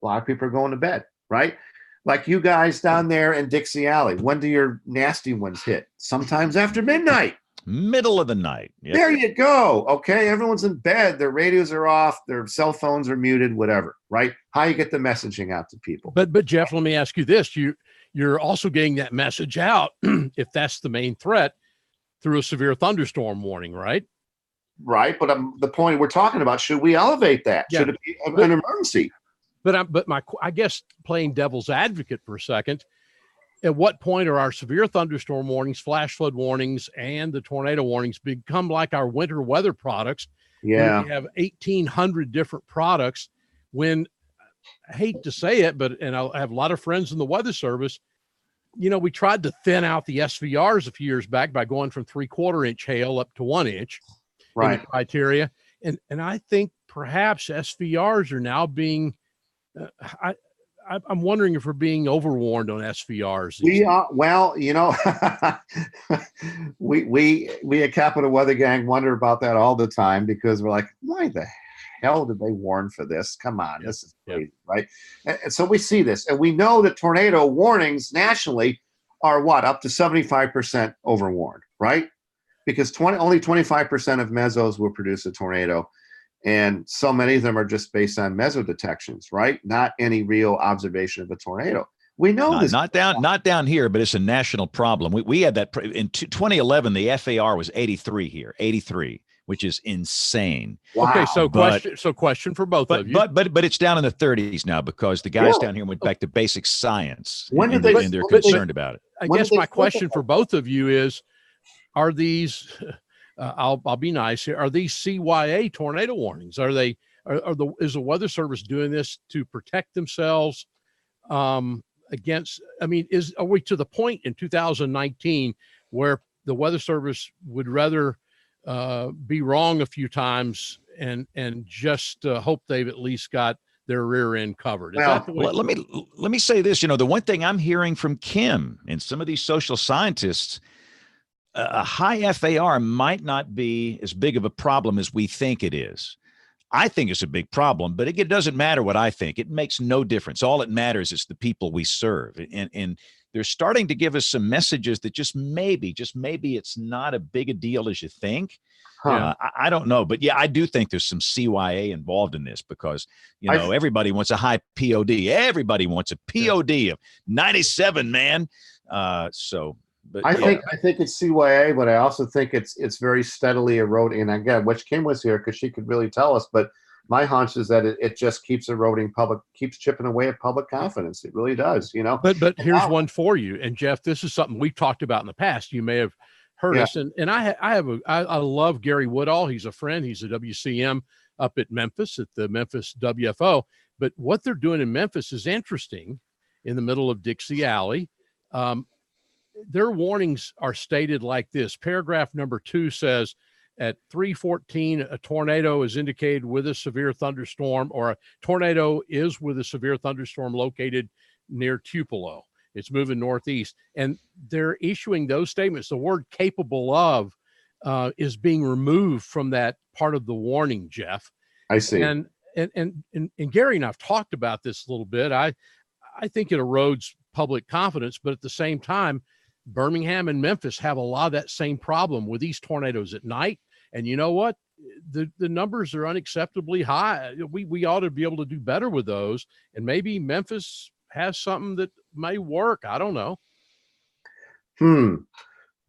a lot of people are going to bed, right? Like you guys down there in Dixie Alley, when do your nasty ones hit? Sometimes after midnight. Middle of the night. Yep. There you go. Okay, everyone's in bed. Their radios are off. Their cell phones are muted, whatever, right? How you get the messaging out to people. But Jeff, let me ask you this. You're also getting that message out, if that's the main threat, through a severe thunderstorm warning, right? Right, but the point we're talking about, should we elevate that? Yeah. Should it be an emergency? But I guess playing devil's advocate for a second, at what point are our severe thunderstorm warnings, flash flood warnings, and the tornado warnings become like our winter weather products? Yeah. We have 1,800 different products when, I hate to say it, and I have a lot of friends in the Weather Service, we tried to thin out the SVRs a few years back by going from 3/4 inch hail up to 1 inch. Right. In the criteria. And I think perhaps SVRs are now being, I'm wondering if we're being overwarned on SVRs. We are, well, we at Capital Weather Gang wonder about that all the time because we're like, why the hell did they warn for this? Come on, this is crazy, right? And so we see this, and we know that tornado warnings nationally are up to 75% overwarned, right? Because only 25% of mesos will produce a tornado, and so many of them are just based on meso detections, right? Not any real observation of a tornado. We know this. Not down here, but it's a national problem. We had that in 2011. The FAR was 83 here, 83. Which is insane. Wow. Okay, question for both of you. But it's down in the 30s now because the guys down here went back to basic science. When did and they're concerned about it. I guess my question for both of you is, are these? I'll be nice here. Are these CYA tornado warnings? Is the Weather Service doing this to protect themselves against? I mean, are we to the point in 2019 where the Weather Service would rather be wrong a few times and just hope they've at least got their rear end covered? Let me say this. The one thing I'm hearing from Kim and some of these social scientists, a high FAR might not be as big of a problem as we think it is. I think it's a big problem, but it doesn't matter what I think. It makes no difference. All it matters is the people we serve. And they're starting to give us some messages that just maybe it's not as big a deal as you think. I don't know, but yeah, I do think there's some CYA involved in this because, everybody wants a high POD. Everybody wants a POD of 97, man. But I think it's CYA, but I also think it's very steadily eroding. And again, which Kim was here because she could really tell us. But my hunch is that it just keeps eroding keeps chipping away at public confidence. It really does, you know. But here's one for you. And Jeff, this is something we've talked about in the past. You may have heard us. And I love Gary Woodall. He's a friend. He's a WCM up at Memphis at the Memphis WFO. But what they're doing in Memphis is interesting. In the middle of Dixie Alley, their warnings are stated like this. Paragraph number 2 says, at 3:14, a tornado is indicated with a severe thunderstorm, or a tornado is with a severe thunderstorm located near Tupelo. It's moving northeast. And they're issuing those statements. The word capable of is being removed from that part of the warning, Jeff. I see. And Gary and I've talked about this a little bit. I think it erodes public confidence, but at the same time, Birmingham and Memphis have a lot of that same problem with these tornadoes at night. And you know what? The numbers are unacceptably high. We ought to be able to do better with those. And maybe Memphis has something that may work. I don't know.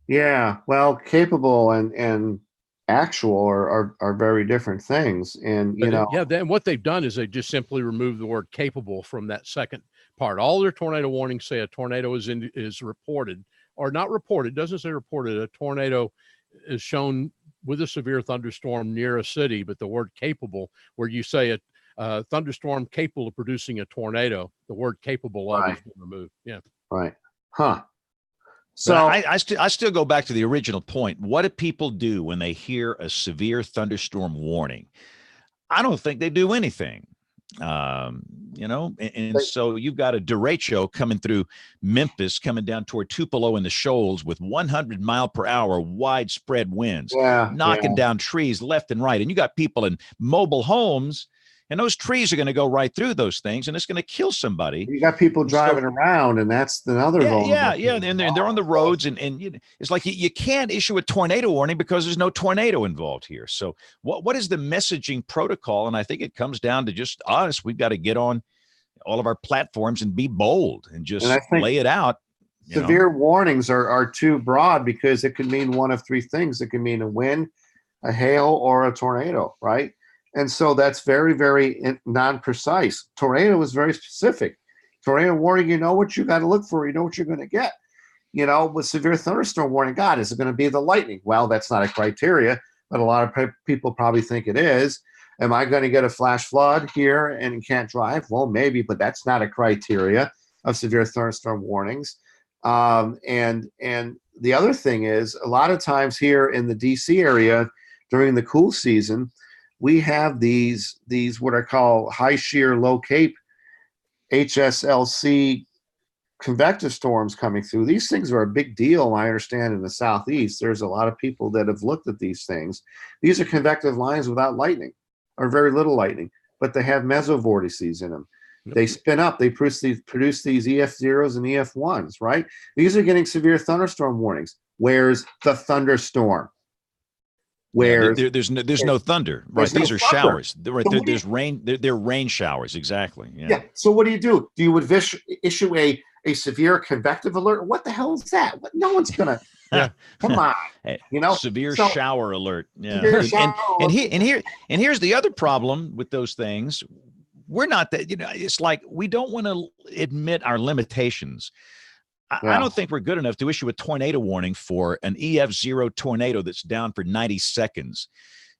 Yeah. Well, capable and actual are very different things. And, then what they've done is they just simply removed the word capable from that second part. All their tornado warnings say a tornado is reported, or not reported. It doesn't say reported. A tornado is shown with a severe thunderstorm near a city, but the word capable, where you say a thunderstorm capable of producing a tornado, the word capable of has been removed. Yeah. Right. Huh. So I still go back to the original point. What do people do when they hear a severe thunderstorm warning? I don't think they do anything. So you've got a derecho coming through Memphis, coming down toward Tupelo in the shoals with 100-mile-per-hour widespread winds, knocking down trees left and right. And you got people in mobile homes, and those trees are going to go right through those things, and it's going to kill somebody. You got people driving around, and that's another and they're on the roads, and it's like you can't issue a tornado warning because there's no tornado involved here. So what is the messaging protocol? And I think it comes down to just us. We've got to get on all of our platforms and be bold and just lay it out. Severe warnings are too broad because it could mean one of three things. It could mean a wind, a hail, or a tornado, right? And so that's very, very non-precise. Tornado is very specific. Tornado warning, you know what you got to look for. You know what you're going to get. With severe thunderstorm warning, God, is it going to be the lightning? Well, that's not a criteria, but a lot of people probably think it is. Am I going to get a flash flood here and can't drive? Well, maybe, but that's not a criteria of severe thunderstorm warnings. And the other thing is, a lot of times here in the DC area during the cool season, we have these what I call high shear, low cape HSLC convective storms coming through. These things are a big deal, I understand, in the Southeast. There's a lot of people that have looked at these things. These are convective lines without lightning, or very little lightning, but they have mesovortices in them. They spin up. They produce these EF0s and EF1s, right? These are getting severe thunderstorm warnings. Where's the thunderstorm? There's no thunder, right? These are showers. There's rain. They're rain showers, exactly. Yeah. So what do? Do you would issue a severe convective alert? What the hell is that? No one's gonna. Come on, severe shower alert. Yeah. And here's the other problem with those things. We're not that. It's like we don't want to admit our limitations. I don't think we're good enough to issue a tornado warning for an EF0 tornado that's down for 90 seconds.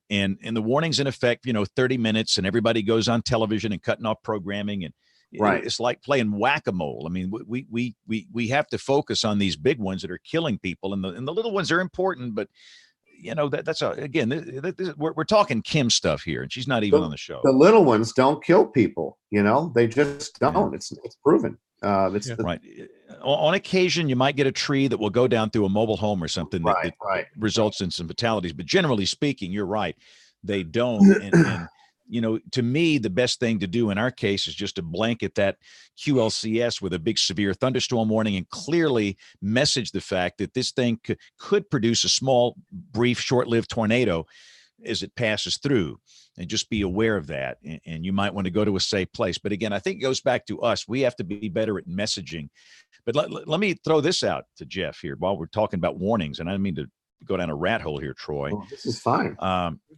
And the warning's in effect, 30 minutes, and everybody goes on television and cutting off programming. And it's like playing whack-a-mole. I mean, we have to focus on these big ones that are killing people, and the little ones are important, but we're talking Kim stuff here, and she's not even on the show. The little ones don't kill people, they just don't. It's proven. Right. On occasion, you might get a tree that will go down through a mobile home or something that results in some fatalities. But generally speaking, you're right. They don't. And to me, the best thing to do in our case is just to blanket that QLCS with a big severe thunderstorm warning and clearly message the fact that this thing could produce a small, brief, short-lived tornado as it passes through, and just be aware of that. And you might want to go to a safe place. But again, I think it goes back to us. We have to be better at messaging. But let me throw this out to Jeff here while we're talking about warnings. And I didn't mean to go down a rat hole here, Troy. This is fine.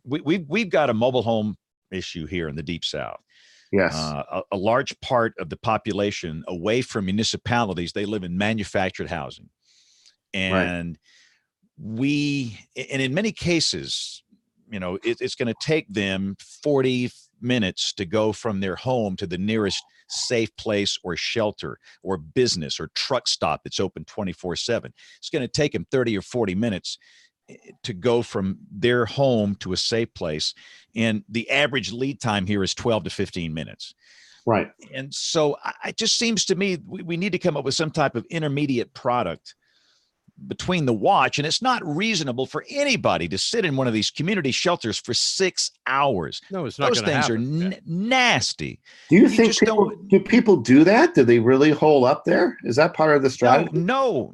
We've got a mobile home issue here in the Deep South. Yes. A large part of the population away from municipalities, they live in manufactured housing. And and in many cases, it's going to take them 40 minutes to go from their home to the nearest safe place or shelter or business or truck stop that's open 24/7. It's going to take them 30 or 40 minutes to go from their home to a safe place. And the average lead time here is 12 to 15 minutes. Right. And so it just seems to me we need to come up with some type of intermediate product between the watch. And it's not reasonable for anybody to sit in one of these community shelters for 6 hours. No, it's not. Those things are nasty. Do you think do people do that? Do they really hole up there? Is that part of the strategy? No.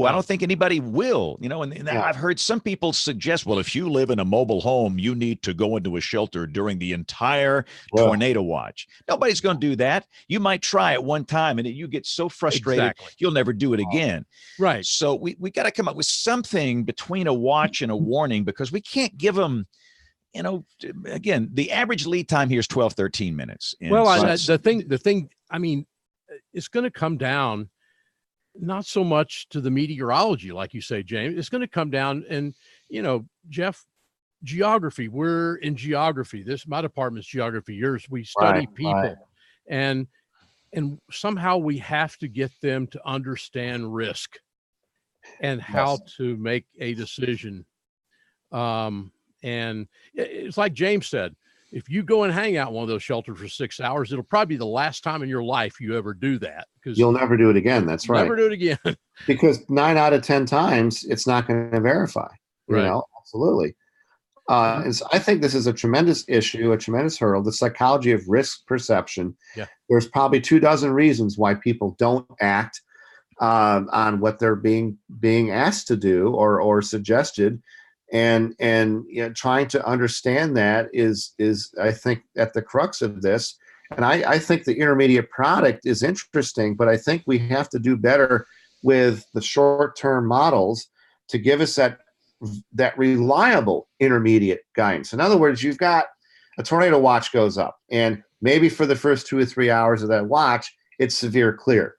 I don't think anybody will. And I've heard some people suggest, well, if you live in a mobile home, you need to go into a shelter during the entire tornado watch. Nobody's going to do that. You might try it one time and you get so frustrated, you'll never do it again. Right. So we got to come up with something between a watch and a warning, because we can't give them, again, the average lead time here is 12, 13 minutes. And the thing, I mean, it's going to come down not so much to the meteorology, like you say, James. It's going to come down and, Jeff, geography. We're in geography. My department's geography. Yours, we study people. And somehow we have to get them to understand risk and how to make a decision. And it's like James said, if you go and hang out in one of those shelters for 6 hours, it'll probably be the last time in your life you ever do that, because you'll never do it again. That's right. Never do it again. Because 9 out of 10 times it's not going to verify. Absolutely. And so I think this is a tremendous issue, a tremendous hurdle, the psychology of risk perception. Yeah. There's probably 24 reasons why people don't act on what they're being asked to do or suggested, and trying to understand that is I think at the crux of this. And I think the intermediate product is interesting, but I think we have to do better with the short-term models to give us that reliable intermediate guidance. In other words, you've got a tornado watch goes up, and maybe for the first 2 or 3 hours of that watch, it's severe clear.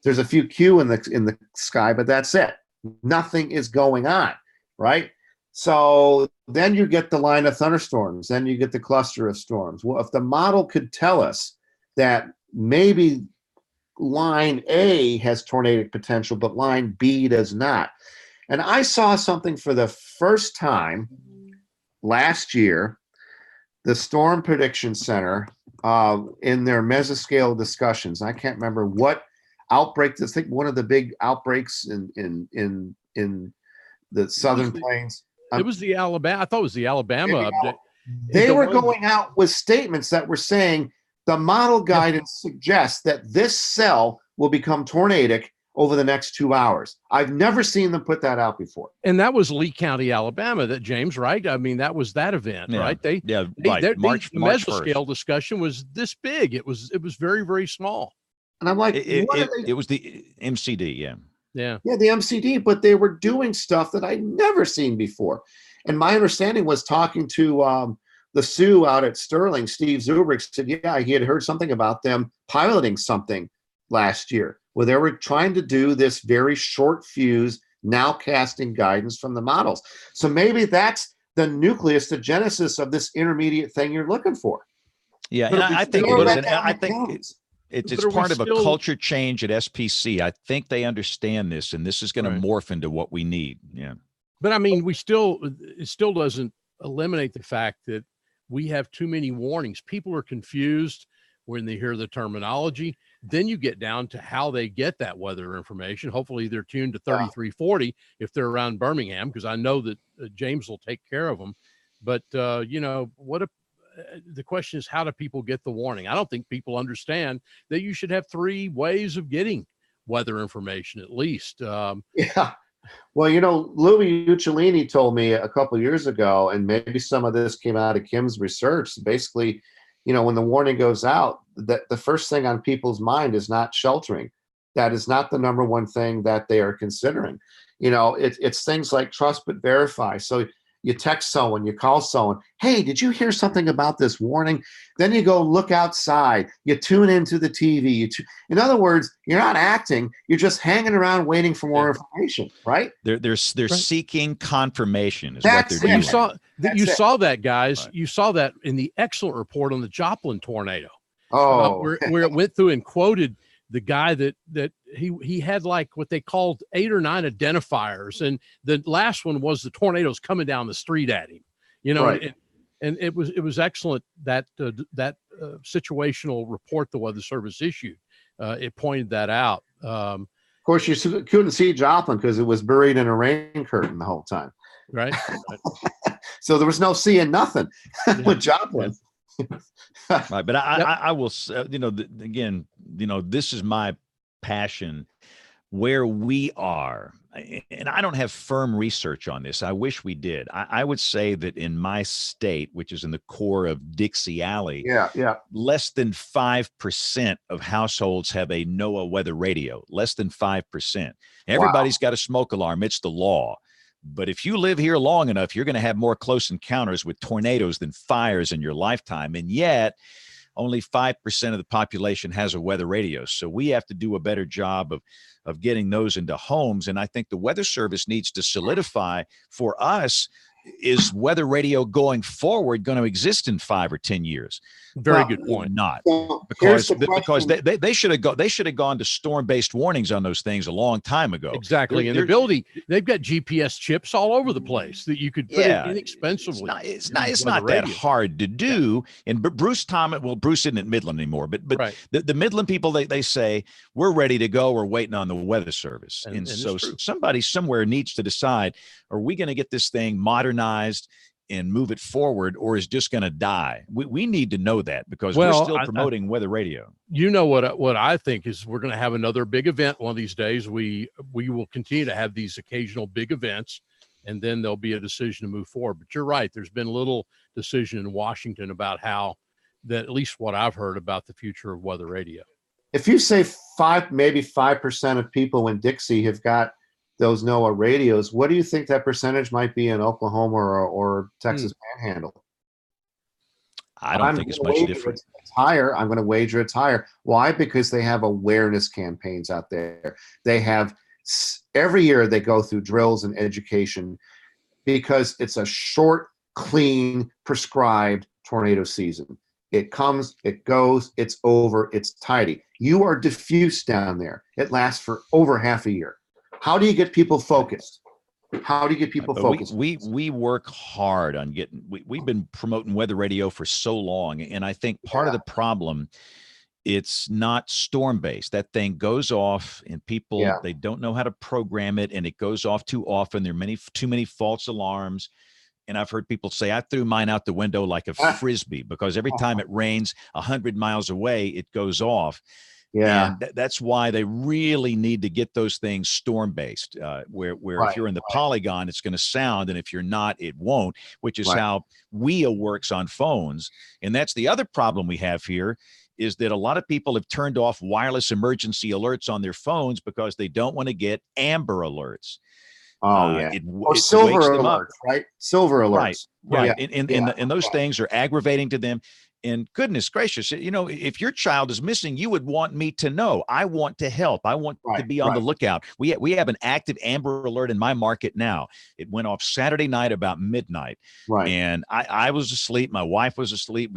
There's a few Q in the sky, but that's it. Nothing is going on, right? So then you get the line of thunderstorms. Then you get the cluster of storms. Well, if the model could tell us that maybe line A has tornadic potential, but line B does not. And I saw something for the first time last year. The Storm Prediction Center, in their mesoscale discussions, I can't remember what outbreak. I think one of the big outbreaks in the Southern Plains. It was the Alabama. I thought it was the Alabama update. They were going out with statements that were saying the model guidance suggests that this cell will become tornadic over the next 2 hours. I've never seen them put that out before. And that was Lee County, Alabama, that James, right? I mean, that was that event, right? Right. The mesoscale discussion was this big. It was very, very small. And I'm like, it was the MCD, Yeah, the MCD, but they were doing stuff that I'd never seen before. And my understanding was, talking to the Sioux out at Sterling, Steve Zubrick said, he had heard something about them piloting something last year where they were trying to do this very short fuse, now casting guidance from the models. So maybe that's the nucleus, the genesis of this intermediate thing you're looking for. Yeah, and I think it's part of a culture change at SPC. I think they understand this, and this is going to morph into what we need. Yeah. But I mean, it still doesn't eliminate the fact that we have too many warnings. People are confused when they hear the terminology. Then you get down to how they get that weather information. Hopefully they're tuned to 3340 if they're around Birmingham, because I know that James will take care of them. But, the question is, how do people get the warning? I don't think people understand that you should have 3 ways of getting weather information at least. Well, Louis Uccellini told me a couple of years ago, and maybe some of this came out of Kim's research. Basically, when the warning goes out, that the first thing on people's mind is not sheltering. That is not the number one thing that they are considering. It's things like trust but verify. So you text someone, you call someone, hey, did you hear something about this warning? Then you go look outside, you tune into the TV. In other words, you're not acting, you're just hanging around waiting for more information, right? They're seeking confirmation is That's what they're it. doing. You saw that, guys. Right. You saw that in the excellent report on the Joplin tornado. Oh, Where it went through and quoted the guy that he had like what they called 8 or 9 identifiers, and the last one was the tornadoes coming down the street at him. right. And it was excellent that situational report the Weather Service issued. It pointed that out. Of course, you couldn't see Joplin because it was buried in a rain curtain the whole time. Right. So there was no seeing nothing with Joplin. Right, but I will, again, this is my passion. Where we are, and I don't have firm research on this. I wish we did. I would say that in my state, which is in the core of Dixie Alley, less than 5% of households have a NOAA weather radio. Less than 5%. Everybody's got a smoke alarm. It's the law. But if you live here long enough, you're going to have more close encounters with tornadoes than fires in your lifetime. And yet, only 5% of the population has a weather radio. So we have to do a better job of getting those into homes. And I think the Weather Service needs to solidify for us, is weather radio going forward going to exist in 5 or 10 years? Very good point. Not So because the they should have gone to storm-based warnings on those things a long time ago. Exactly. And they've got GPS chips all over the place that you could put in inexpensively. It's not that hard to do. And Bruce isn't at Midland anymore, but right. the Midland people, they say, we're ready to go. We're waiting on the Weather Service. And so somebody somewhere needs to decide, are we going to get this thing modernized and move it forward, or is just going to die? We need to know that, because we're still promoting weather radio. You know what I think is, we're going to have another big event one of these days. We will continue to have these occasional big events, and then there'll be a decision to move forward. But you're right. There's been little decision in Washington about how that, at least what I've heard about the future of weather radio. If you say maybe 5% of people in Dixie have got those NOAA radios, what do you think that percentage might be in Oklahoma or Texas Panhandle? I don't think it's much different. It's higher. I'm going to wager it's higher. Why? Because they have awareness campaigns out there. They have, every year they go through drills and education, because it's a short, clean, prescribed tornado season. It comes, it goes, it's over, it's tidy. You are diffuse down there. It lasts for over half a year. How do you get people focused? We work hard on getting, we've been promoting weather radio for so long. And I think part of the problem, it's not storm-based. That thing goes off, and people, they don't know how to program it, and it goes off too often. There are too many false alarms. And I've heard people say, I threw mine out the window like a Frisbee, because every time it rains 100 miles away, it goes off. Yeah. And that's why they really need to get those things storm-based, where if you're in the polygon, it's going to sound, and if you're not, it won't, which is how WEA works on phones. And that's the other problem we have here, is that a lot of people have turned off wireless emergency alerts on their phones because they don't want to get Amber Alerts. Or silver alerts, right? Silver alerts. Right. And those things are aggravating to them. And goodness gracious, if your child is missing, you would want me to know. I want to help. I want to be on the lookout. We have an active Amber Alert in my market now. It went off Saturday night about midnight. Right. And I was asleep. My wife was asleep.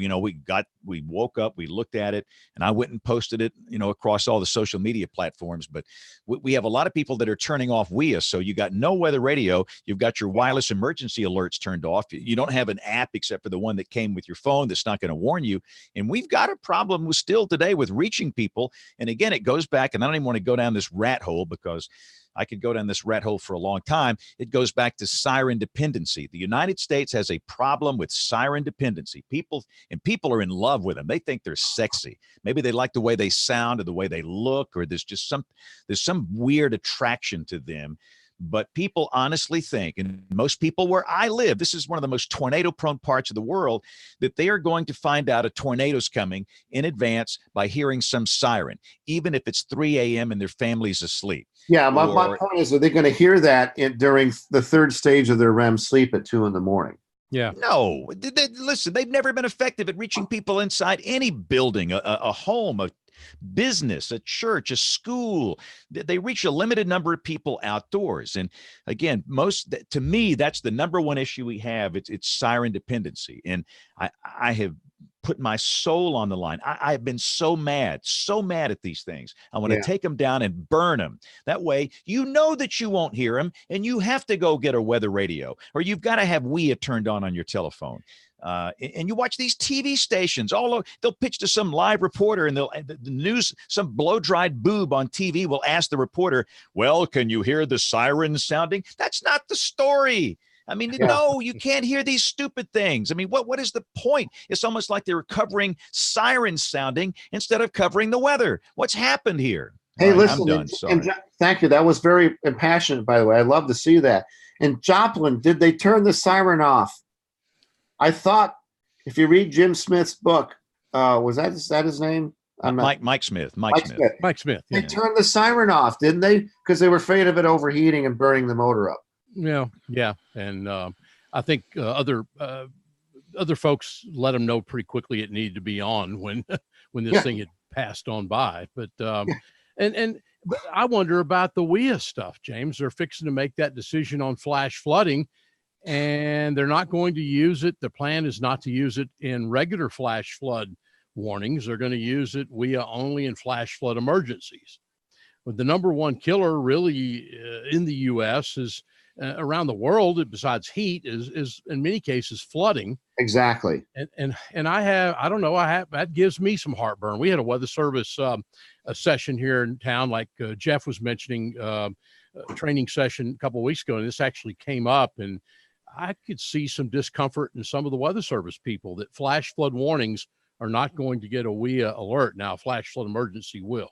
We woke up, we looked at it, and I went and posted it, across all the social media platforms. But we have a lot of people that are turning off WEA. So you got no weather radio. You've got your wireless emergency alerts turned off. You don't have an app except for the one that came with your phone that's not going to warn you. And we've got a problem still today with reaching people. And again, it goes back, and I don't even want to go down this rat hole, because I could go down this rat hole for a long time. It goes back to Siren Dependency. The United States has a problem with Siren Dependency. People are in love with them. They think they're sexy. Maybe they like the way they sound or the way they look, or there's some weird attraction to them. But people honestly think, and most people where I live, this is one of the most tornado-prone parts of the world, that they are going to find out a tornado's coming in advance by hearing some siren, even if it's 3 a.m. and their family's asleep. Yeah, my point is, are they going to hear that during the third stage of their REM sleep at 2 a.m? Yeah. No, listen, they've never been effective at reaching people inside any building, a home, a business, a church, a school. They reach a limited number of people outdoors. And again, to me, that's the number one issue we have. It's siren dependency. And I have put my soul on the line. I've been so mad at these things. I want to take them down and burn them. That way, you know that you won't hear them, and you have to go get a weather radio, or you've got to have WEA turned on your telephone. And you watch these TV stations all over. They'll pitch to some live reporter, and the news, some blow-dried boob on TV will ask the reporter, well, can you hear the sirens sounding? That's not the story. I mean, no, you can't hear these stupid things. I mean, what is the point? It's almost like they were covering sirens sounding instead of covering the weather. What's happened here? Hey, right, listen, I'm done. Sorry. Thank you. That was very impassioned, by the way. I love to see that. And Joplin, did they turn the siren off? I thought, if you read Jim Smith's book, is that his name? Mike Smith. Mike Smith. They turned the siren off, didn't they? Because they were afraid of it overheating and burning the motor up. Yeah. And I think other folks let them know pretty quickly it needed to be on when this thing had passed on by. But but I wonder about the WEA stuff, James. They're fixing to make that decision on flash flooding, and they're not going to use it. The plan is not to use it in regular flash flood warnings. They're going to use it WEA only in flash flood emergencies. But the number one killer really in the U.S. is around the world, besides heat, is in many cases flooding. Exactly. And that gives me some heartburn. We had a weather service a session here in town, like Jeff was mentioning, a training session a couple of weeks ago, and this actually came up, and I could see some discomfort in some of the weather service people that flash flood warnings are not going to get a WEA alert. Now, flash flood emergency will.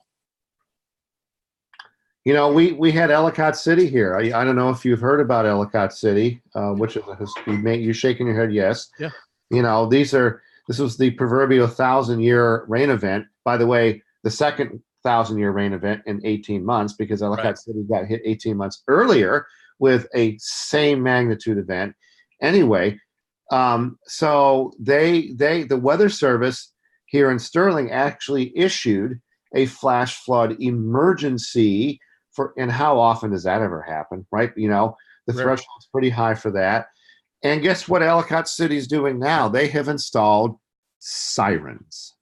You know, we had Ellicott City here. I don't know if you've heard about Ellicott City, which is you're shaking your head. Yes. Yeah. You know, this was the proverbial 1,000-year rain event. By the way, the second 1,000-year rain event in 18 months, because Ellicott City got hit 18 months earlier with a same magnitude event. Anyway, so the Weather Service here in Sterling actually issued a flash flood emergency and how often does that ever happen, right? You know, the threshold's pretty high for that. And guess what Ellicott City's doing now? They have installed sirens.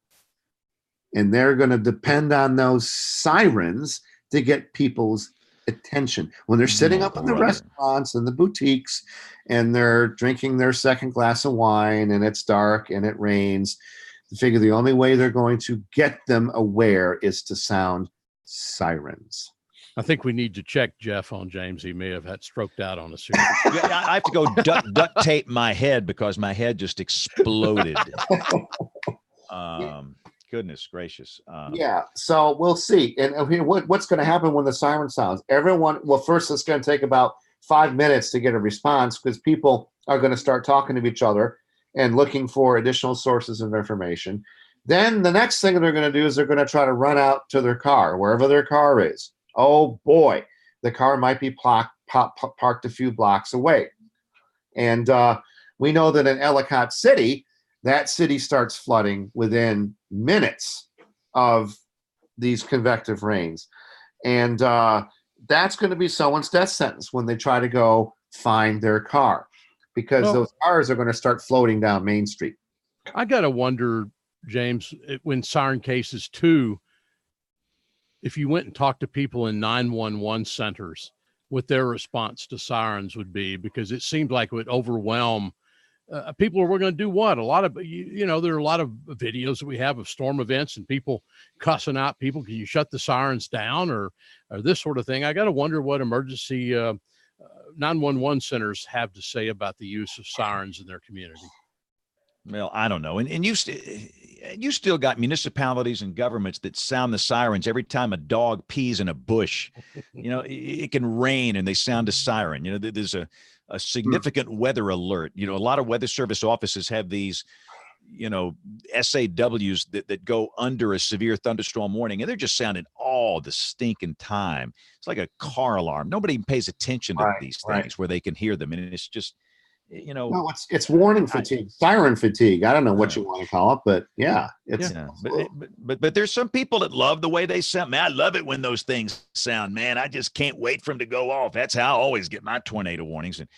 And they're going to depend on those sirens to get people's attention. When they're sitting up in the restaurants and the boutiques and they're drinking their second glass of wine and it's dark and it rains, I figure the only way they're going to get them aware is to sound sirens. I think we need to check Jeff on James. He may have had stroked out on us here. I have to go duct tape my head because my head just exploded. Goodness gracious. Yeah, so we'll see. And what's going to happen when the siren sounds? First it's going to take about 5 minutes to get a response because people are going to start talking to each other and looking for additional sources of information. Then the next thing they're going to do is they're going to try to run out to their car, wherever their car is. Oh boy, the car might be parked a few blocks away. And we know that in Ellicott City, that city starts flooding within minutes of these convective rains. And that's going to be someone's death sentence when they try to go find their car, because those cars are going to start floating down Main Street. I got to wonder, James, when siren cases too, if you went and talked to people in 911 centers, what their response to sirens would be, because it seemed like it would overwhelm people. We're going to do what? A lot of, there are a lot of videos that we have of storm events and people cussing out people. Can you shut the sirens down or this sort of thing? I got to wonder what emergency 911 centers have to say about the use of sirens in their community. Well, I don't know. And you still got municipalities and governments that sound the sirens every time a dog pees in a bush. It can rain and they sound a siren. There's a significant weather alert. A lot of weather service offices have these, SAWs that go under a severe thunderstorm warning, and they're just sounding all the stinking time. It's like a car alarm. Nobody even pays attention to these things where they can hear them. And it's just, no, it's warning fatigue, siren fatigue. I don't know what you want to call it, but it's. Yeah. But there's some people that love the way they sound. Man, I love it when those things sound. Man, I just can't wait for them to go off. That's how I always get my tornado warnings. And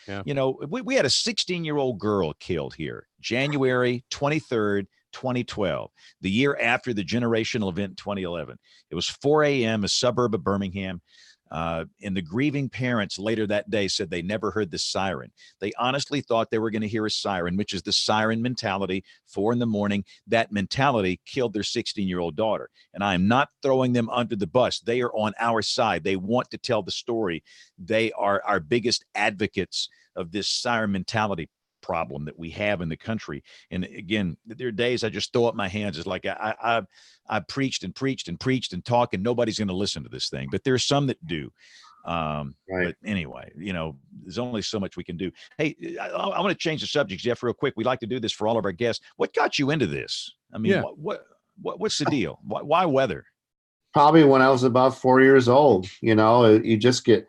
we had a 16-year-old girl killed here, January 23rd, 2012, the year after the generational event in 2011. It was 4 a.m., a suburb of Birmingham. And the grieving parents later that day said they never heard the siren. They honestly thought they were going to hear a siren, which is the siren mentality, 4 a.m. That mentality killed their 16-year-old daughter. And I am not throwing them under the bus. They are on our side. They want to tell the story. They are our biggest advocates of this siren mentality problem that we have in the country. And again, there are days I just throw up my hands. It's like I preached and preached and preached and talk, and nobody's going to listen to this thing. But there's some that do. But anyway, there's only so much we can do. Hey, I want to change the subject, Jeff, real quick. We like to do this for all of our guests. What got you into this? I mean, what's the deal? Why weather? Probably when I was about 4 years old. You just get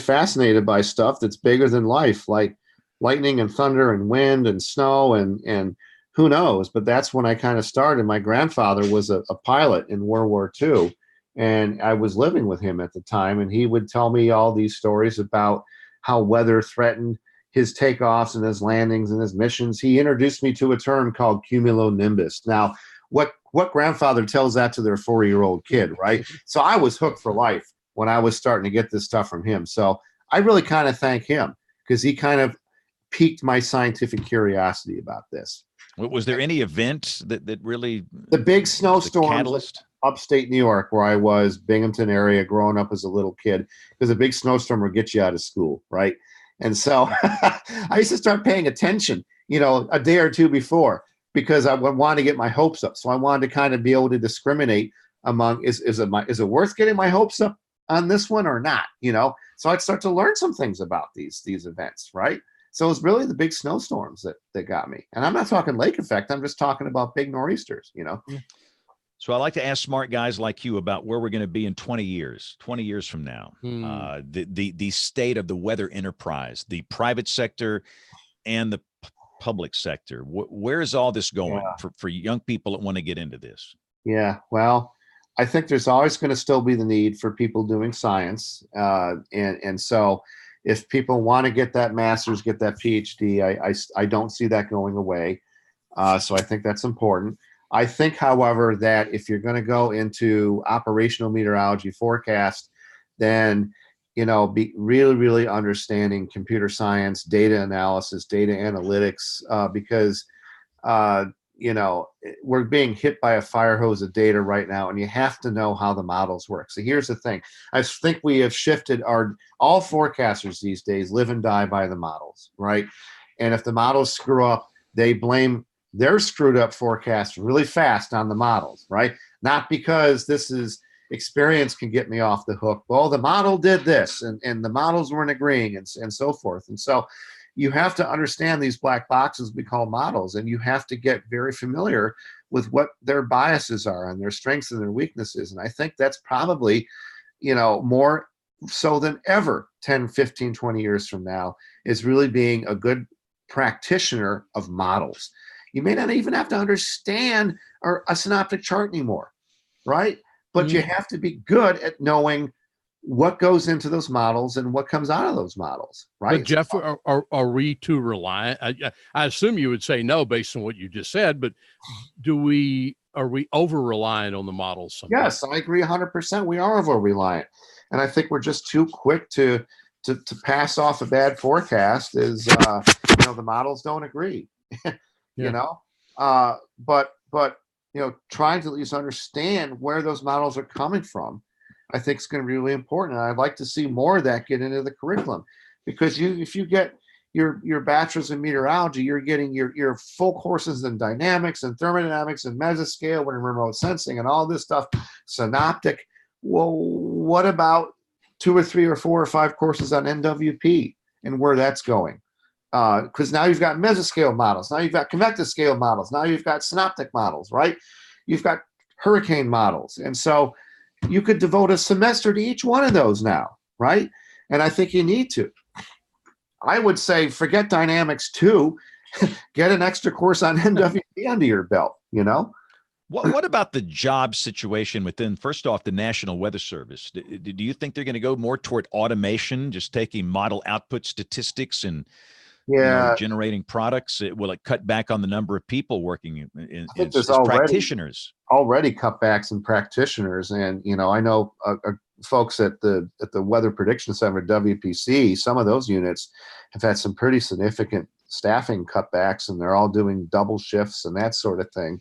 fascinated by stuff that's bigger than life, like lightning and thunder and wind and snow and who knows, but that's when I kind of started. My grandfather was a pilot in World War II, and I was living with him at the time, and he would tell me all these stories about how weather threatened his takeoffs and his landings and his missions. He introduced me to a term called cumulonimbus. Now, what grandfather tells that to their 4-year-old kid, right? So I was hooked for life when I was starting to get this stuff from him. So I really kind of thank him because he kind of piqued my scientific curiosity about this. Was there any event that really the big snowstorms catalyst? Upstate New York, where I was, Binghamton area, growing up as a little kid, because a big snowstorm will get you out of school, right? And so I used to start paying attention, a day or two before, because I wanted to get my hopes up. So I wanted to kind of be able to discriminate among is it worth getting my hopes up on this one or not? So I'd start to learn some things about these events, right? So it was really the big snowstorms that got me. And I'm not talking lake effect. I'm just talking about big nor'easters, So I like to ask smart guys like you about where we're going to be in 20 years from now. The state of the weather enterprise, the private sector and the public sector. Where is all this going for young people that want to get into this? Yeah, well, I think there's always going to still be the need for people doing science. And so if people want to get that master's, get that PhD, I don't see that going away. So I think that's important. I think, however, that if you're going to go into operational meteorology forecast, then, be really, really understanding computer science, data analysis, data analytics, because, we're being hit by a fire hose of data right now, and you have to know how the models work. So here's the thing. I think we have shifted all forecasters these days live and die by the models, right? And if the models screw up, they blame their screwed up forecast really fast on the models, right? Not because this is experience can get me off the hook. Well, the model did this, and the models weren't agreeing, and so forth. And so you have to understand these black boxes we call models, and you have to get very familiar with what their biases are and their strengths and their weaknesses. And I think that's probably, more so than ever 10, 15, 20 years from now, is really being a good practitioner of models. You may not even have to understand a synoptic chart anymore, right? But you have to be good at knowing what goes into those models and what comes out of those models, right? But Jeff, are we too reliant? I assume you would say no based on what you just said, but are we over reliant on the models sometimes? Yes, I agree 100%. We are over reliant. And I think we're just too quick to pass off a bad forecast as, the models don't agree, but trying to at least understand where those models are coming from, I think is going to be really important. And I'd like to see more of that get into the curriculum, because if you get your bachelor's in meteorology, you're getting your full courses in dynamics and thermodynamics and mesoscale and remote sensing and all this stuff, synoptic. Well, what about 2 or 3 or 4 or 5 courses on NWP and where that's going? Because now you've got mesoscale models, now you've got convective scale models, now you've got synoptic models, right? You've got hurricane models. And so you could devote a semester to each one of those now, right? And I think you need to. I would say forget dynamics too. Get an extra course on NWP under your belt, you know? What about the job situation within, first off, the National Weather Service? Do you think they're going to go more toward automation, just taking model output statistics and generating products? Will it cut back on the number of people working as practitioners? Already cutbacks in practitioners. And, I know folks at the Weather Prediction Center, WPC, some of those units have had some pretty significant staffing cutbacks, and they're all doing double shifts and that sort of thing.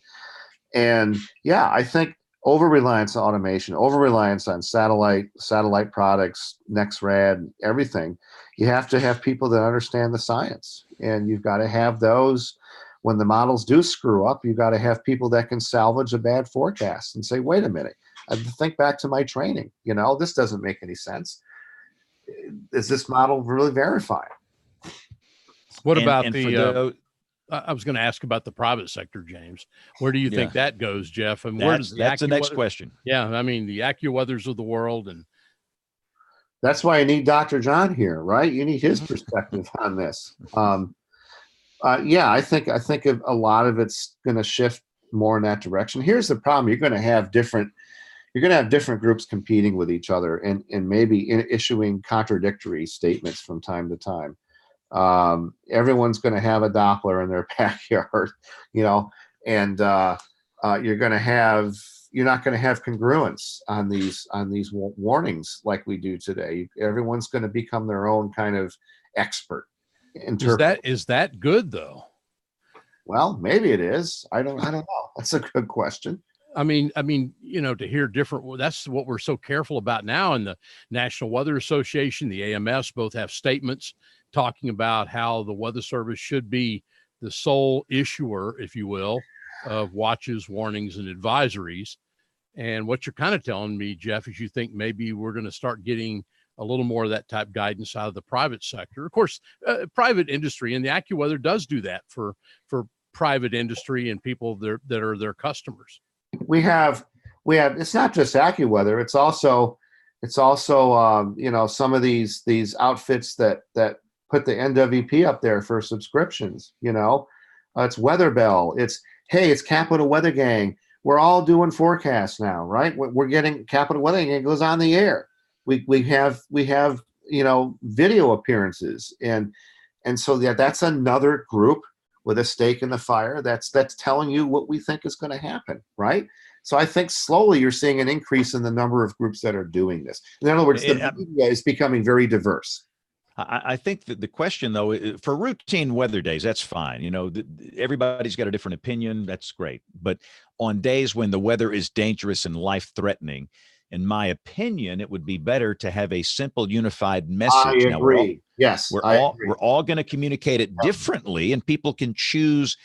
And yeah, I think over-reliance on automation, over-reliance on satellite products, NexRad, everything. You have to have people that understand the science, and you've got to have those. When the models do screw up, you've got to have people that can salvage a bad forecast and say, wait a minute, I have to think back to my training. This doesn't make any sense. Is this model really verified? What about I was going to ask about the private sector, James. Where do you think that goes, Jeff? And where does that's the next question. Yeah, I mean, the AccuWeathers of the world, and that's why I need Dr. John here, right? You need his perspective on this. I think a lot of it's going to shift more in that direction. Here's the problem: you're going to have different groups competing with each other, and maybe issuing contradictory statements from time to time. Everyone's going to have a Doppler in their backyard, and you're not going to have congruence on these warnings like we do today. Everyone's going to become their own kind of expert. Is that good though? Well, maybe it is. I don't know. That's a good question. I mean, to hear different, that's what we're so careful about now. And the National Weather Association, the AMS, both have statements talking about how the Weather Service should be the sole issuer, if you will, of watches, warnings, and advisories. And what you're kind of telling me, Jeff, is you think maybe we're going to start getting a little more of that type guidance out of the private sector. Of course, private industry, and the AccuWeather does do that for private industry and people that are their customers. We have. It's not just AccuWeather. It's also some of these outfits that put the NWP up there for subscriptions. It's WeatherBell. It's Capital Weather Gang. We're all doing forecasts now, right? We're getting Capital Weather Gang goes on the air. We have video appearances, and so that's another group with a stake in the fire that's telling you what we think is going to happen, right? So I think slowly you're seeing an increase in the number of groups that are doing this. In other words, the media is becoming very diverse. I think that the question, though, for routine weather days, that's fine. Everybody's got a different opinion. That's great. But on days when the weather is dangerous and life-threatening, in my opinion, it would be better to have a simple, unified message. I agree. We're all going to communicate it differently, and people can choose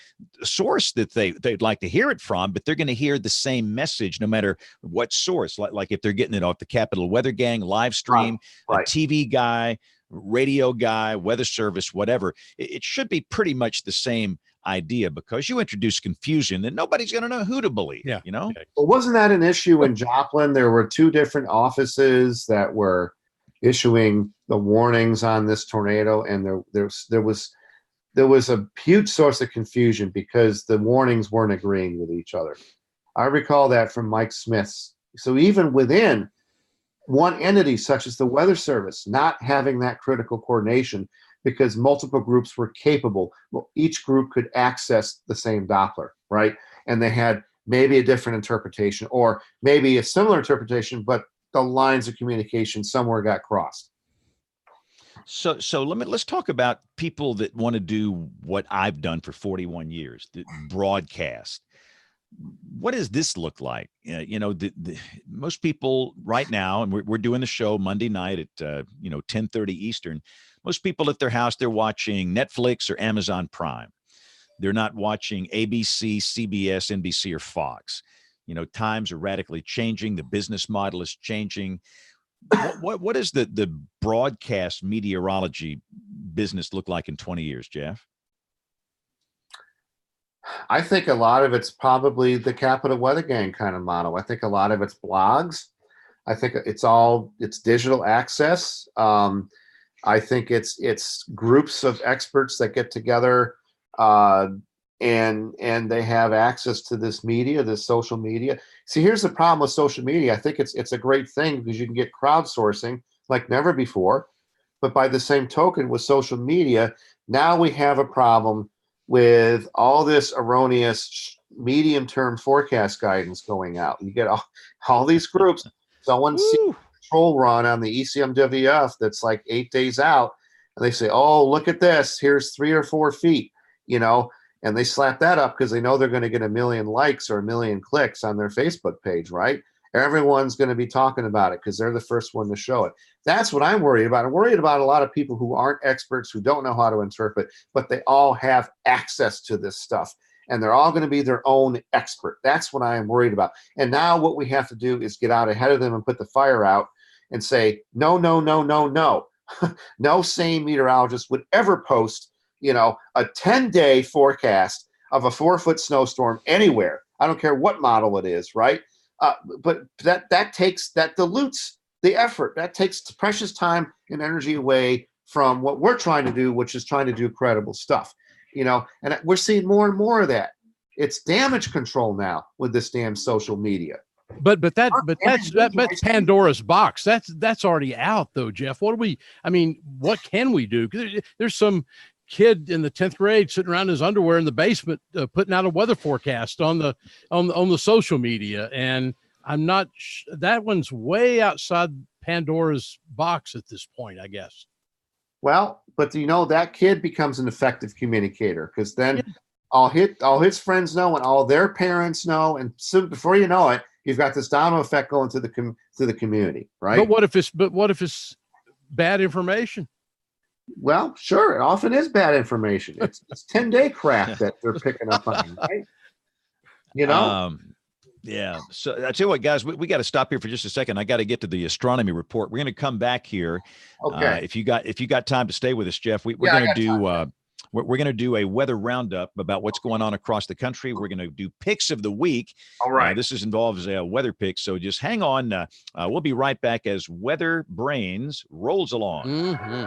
a source that they'd like to hear it from, but they're going to hear the same message no matter what source. Like if they're getting it off the Capital Weather Gang live stream, right. A TV guy, radio guy, weather service, whatever. It should be pretty much the same idea, because you introduce confusion, then nobody's going to know who to believe. Well, wasn't that an issue in Joplin? There were 2 different offices that were issuing the warnings on this tornado, and there was a huge source of confusion because the warnings weren't agreeing with each other. I recall that from Mike Smith's. So even within one entity such as the Weather Service, not having that critical coordination because multiple groups were capable. Well, each group could access the same Doppler, right? And they had maybe a different interpretation or maybe a similar interpretation, but the lines of communication somewhere got crossed. So let's talk about people that want to do what I've done for 41 years, the broadcast. what does this look like? Most people right now, and we're doing the show Monday night at 10:30 Eastern. Most people at their house, they're watching Netflix or Amazon Prime. They're not watching ABC, CBS, NBC, or Fox. Times are radically changing. The business model is changing. What does the broadcast meteorology business look like in 20 years, Jeff? I think a lot of it's probably the Capital Weather Gang kind of model. I think a lot of it's blogs. I think it's digital access. I think it's groups of experts that get together and they have access to this media, this social media. See, here's the problem with social media. I think it's a great thing because you can get crowdsourcing like never before. But by the same token, with social media, now we have a problem with all this erroneous medium-term forecast guidance going out. You get all these groups. Someone sees a control run on the ECMWF that's like 8 days out, and they say, "Oh, look at this. Here's 3 or 4 feet," and they slap that up because they know they're going to get 1 million likes or 1 million clicks on their Facebook page, right? Everyone's going to be talking about it because they're the first one to show it. That's what I'm worried about. I'm worried about a lot of people who aren't experts, who don't know how to interpret, but they all have access to this stuff. And they're all going to be their own expert. That's what I am worried about. And now what we have to do is get out ahead of them and put the fire out and say, no, no, no, no, no. No sane meteorologist would ever post, a 10-day forecast of a 4-foot snowstorm anywhere. I don't care what model it is, right? But that dilutes the effort. That takes precious time and energy away from what we're trying to do, which is trying to do credible stuff. And we're seeing more and more of that. It's damage control now with this damn social media. But that's Pandora's box. That's already out though, Jeff. What can we do? There's some kid in the 10th grade sitting around in his underwear in the basement putting out a weather forecast on the social media, and I'm not that one's way outside Pandora's box at this point, I guess. Well, but that kid becomes an effective communicator because then all his friends know and all their parents know, and soon before you know it, you've got this domino effect going to the community, right? But what if it's bad information? Well, sure. It often is bad information. It's 10-day crap that they're picking up on, right? Yeah. So I tell you what, guys, we got to stop here for just a second. I got to get to the astronomy report. We're going to come back here. Okay. If you got time to stay with us, Jeff, we're going to do we're going to do a weather roundup about what's going on across the country. We're going to do picks of the week. All right. This involves a weather pick, so just hang on. We'll be right back as WeatherBrains rolls along. Mm-hmm.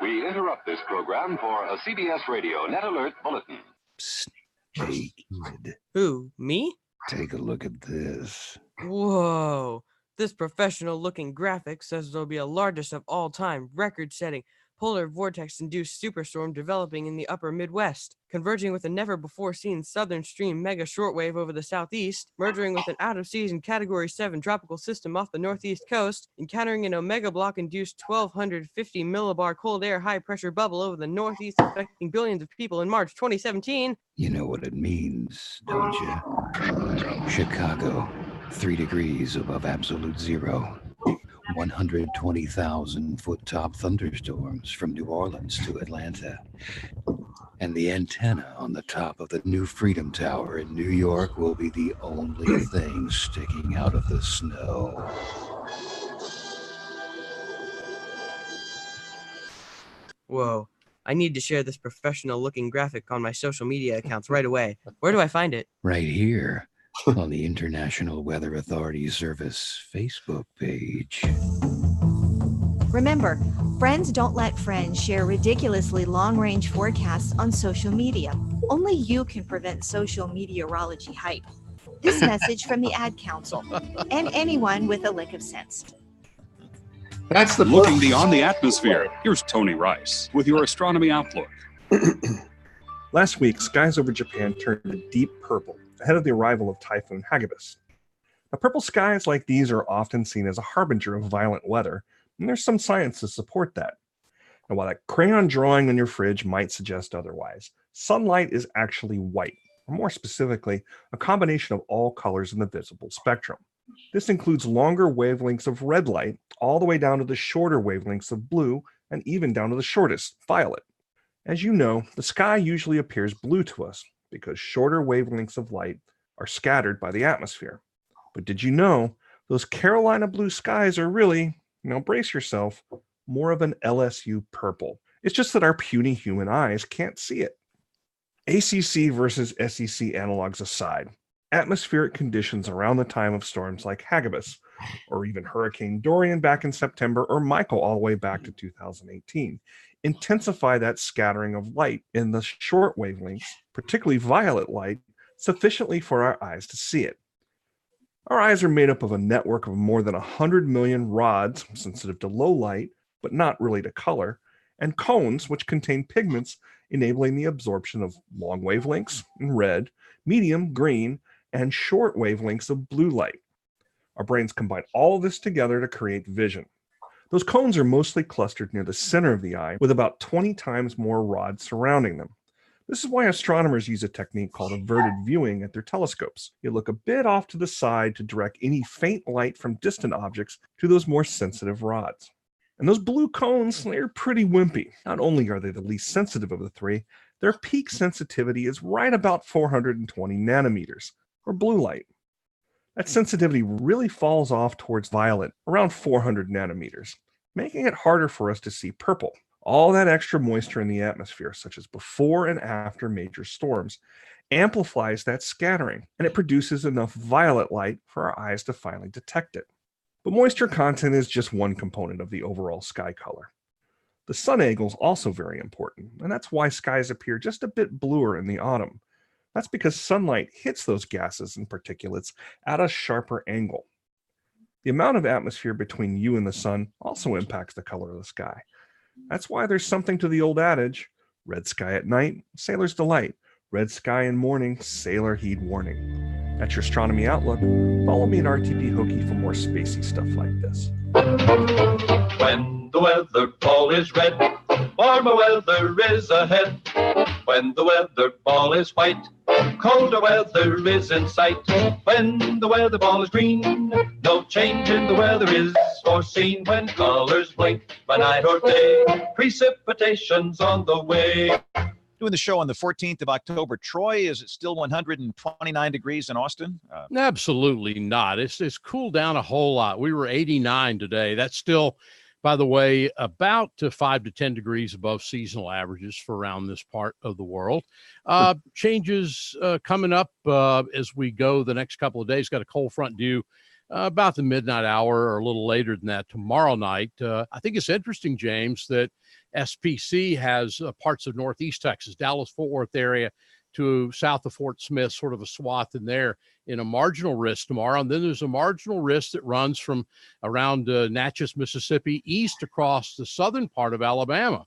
We interrupt this program for a CBS Radio Net Alert Bulletin. Psst. Hey, kid. Who, me? Take a look at this. Whoa. This professional-looking graphic says there'll be a largest of all time, record-setting, polar vortex-induced superstorm developing in the upper Midwest, converging with a never-before-seen southern stream mega shortwave over the southeast, merging with an out-of-season Category 7 tropical system off the northeast coast, encountering an omega block-induced 1,250 millibar cold air high-pressure bubble over the northeast, affecting billions of people in March 2017. You know what it means, don't you? Chicago, 3 degrees above absolute zero. 120,000 foot-top thunderstorms from New Orleans to Atlanta. And the antenna on the top of the new Freedom Tower in New York will be the only thing sticking out of the snow. Whoa. I need to share this professional-looking graphic on my social media accounts right away. Where do I find it? Right here on the International Weather Authority Service Facebook page. Remember, friends don't let friends share ridiculously long-range forecasts on social media. Only you can prevent social meteorology hype. This message from the Ad Council and anyone with a lick of sense. That's the Looking beyond the atmosphere. Here's Tony Rice with your astronomy outlook. Last week, skies over Japan turned a deep purple ahead of the arrival of Typhoon Hagibis. Now, purple skies like these are often seen as a harbinger of violent weather, and there's some science to support that. And while that crayon drawing on your fridge might suggest otherwise, sunlight is actually white, or more specifically, a combination of all colors in the visible spectrum. This includes longer wavelengths of red light all the way down to the shorter wavelengths of blue and even down to the shortest, violet. As you know, the sky usually appears blue to us because shorter wavelengths of light are scattered by the atmosphere. But did you know those Carolina blue skies are really, brace yourself, more of an LSU purple? It's just that our puny human eyes can't see it. ACC versus SEC analogs aside, atmospheric conditions around the time of storms like Hagibis, or even Hurricane Dorian back in September, or Michael all the way back to 2018, intensify that scattering of light in the short wavelengths, particularly violet light, sufficiently for our eyes to see it. Our eyes are made up of a network of more than 100 million rods, sensitive to low light, but not really to color, and cones, which contain pigments enabling the absorption of long wavelengths in red, medium, green, and short wavelengths of blue light. Our brains combine all of this together to create vision. Those cones are mostly clustered near the center of the eye, with about 20 times more rods surrounding them. This is why astronomers use a technique called averted viewing at their telescopes. You look a bit off to the side to direct any faint light from distant objects to those more sensitive rods. And those blue cones, they're pretty wimpy. Not only are they the least sensitive of the three, their peak sensitivity is right about 420 nanometers, or blue light. That sensitivity really falls off towards violet, around 400 nanometers, making it harder for us to see purple. All that extra moisture in the atmosphere, such as before and after major storms, amplifies that scattering, and it produces enough violet light for our eyes to finally detect it. But moisture content is just one component of the overall sky color. The sun angle is also very important, and that's why skies appear just a bit bluer in the autumn. That's because sunlight hits those gases and particulates at a sharper angle. The amount of atmosphere between you and the sun also impacts the color of the sky. That's why there's something to the old adage, red sky at night, sailor's delight. Red sky in morning, sailor heed warning. That's your Astronomy Outlook. Follow me at RTP Hokie for more spacey stuff like this. When the weather ball is red, warmer weather is ahead. When the weather ball is white, colder weather is in sight. When the weather ball is green, no change in the weather is foreseen. When colors blink by night or day, precipitation's on the way. Doing the show on the 14th of October. Troy, is it still 129 degrees in Austin? Absolutely not. It's cooled down a whole lot. We were 89 today. That's still, by the way, about 5 to 10 degrees above seasonal averages for around this part of the world. Changes coming up as we go the next couple of days. Got a cold front due about the midnight hour or a little later than that tomorrow night. I think it's interesting, James, that SPC has parts of northeast Texas, Dallas-Fort Worth area to south of Fort Smith, sort of a swath in there in a marginal risk tomorrow. And then there's a marginal risk that runs from around Natchez, Mississippi, east across the southern part of Alabama,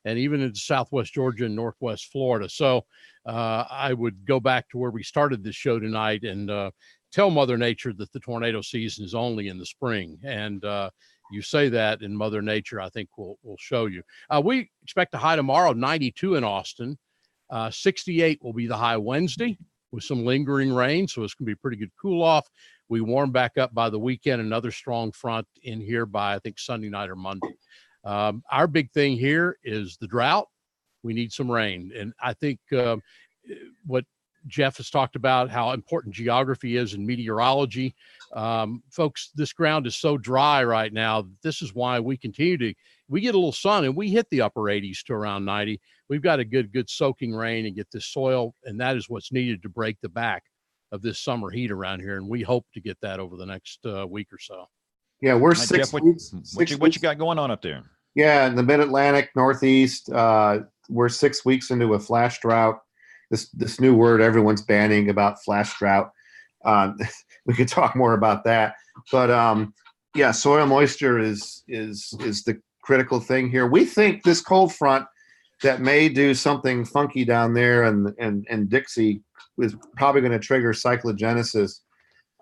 and even into southwest Georgia and northwest Florida. So I would go back to where we started this show tonight and tell Mother Nature that the tornado season is only in the spring. And you say that, in Mother Nature, I think will show you. We expect a high tomorrow, 92 in Austin. 68 will be the high Wednesday with some lingering rain, so it's going to be a pretty good cool off. We warm back up by the weekend, another strong front in here by, I think, Sunday night or Monday. Our big thing here is the drought. We need some rain. And I think what Jeff has talked about, how important geography is in meteorology. Folks, this ground is so dry right now. This is why we we get a little sun and we hit the upper 80s to around 90. We've got a good soaking rain and get this soil, and that is what's needed to break the back of this summer heat around here. And we hope to get that over the next week or so. Yeah, we're Jeff, what you got going on up there? Yeah, in the mid-Atlantic, Northeast, we're 6 weeks into a flash drought. This new word everyone's banning about flash drought. We could talk more about that, but yeah, soil moisture is the critical thing here. We think this cold front that may do something funky down there and Dixie is probably going to trigger cyclogenesis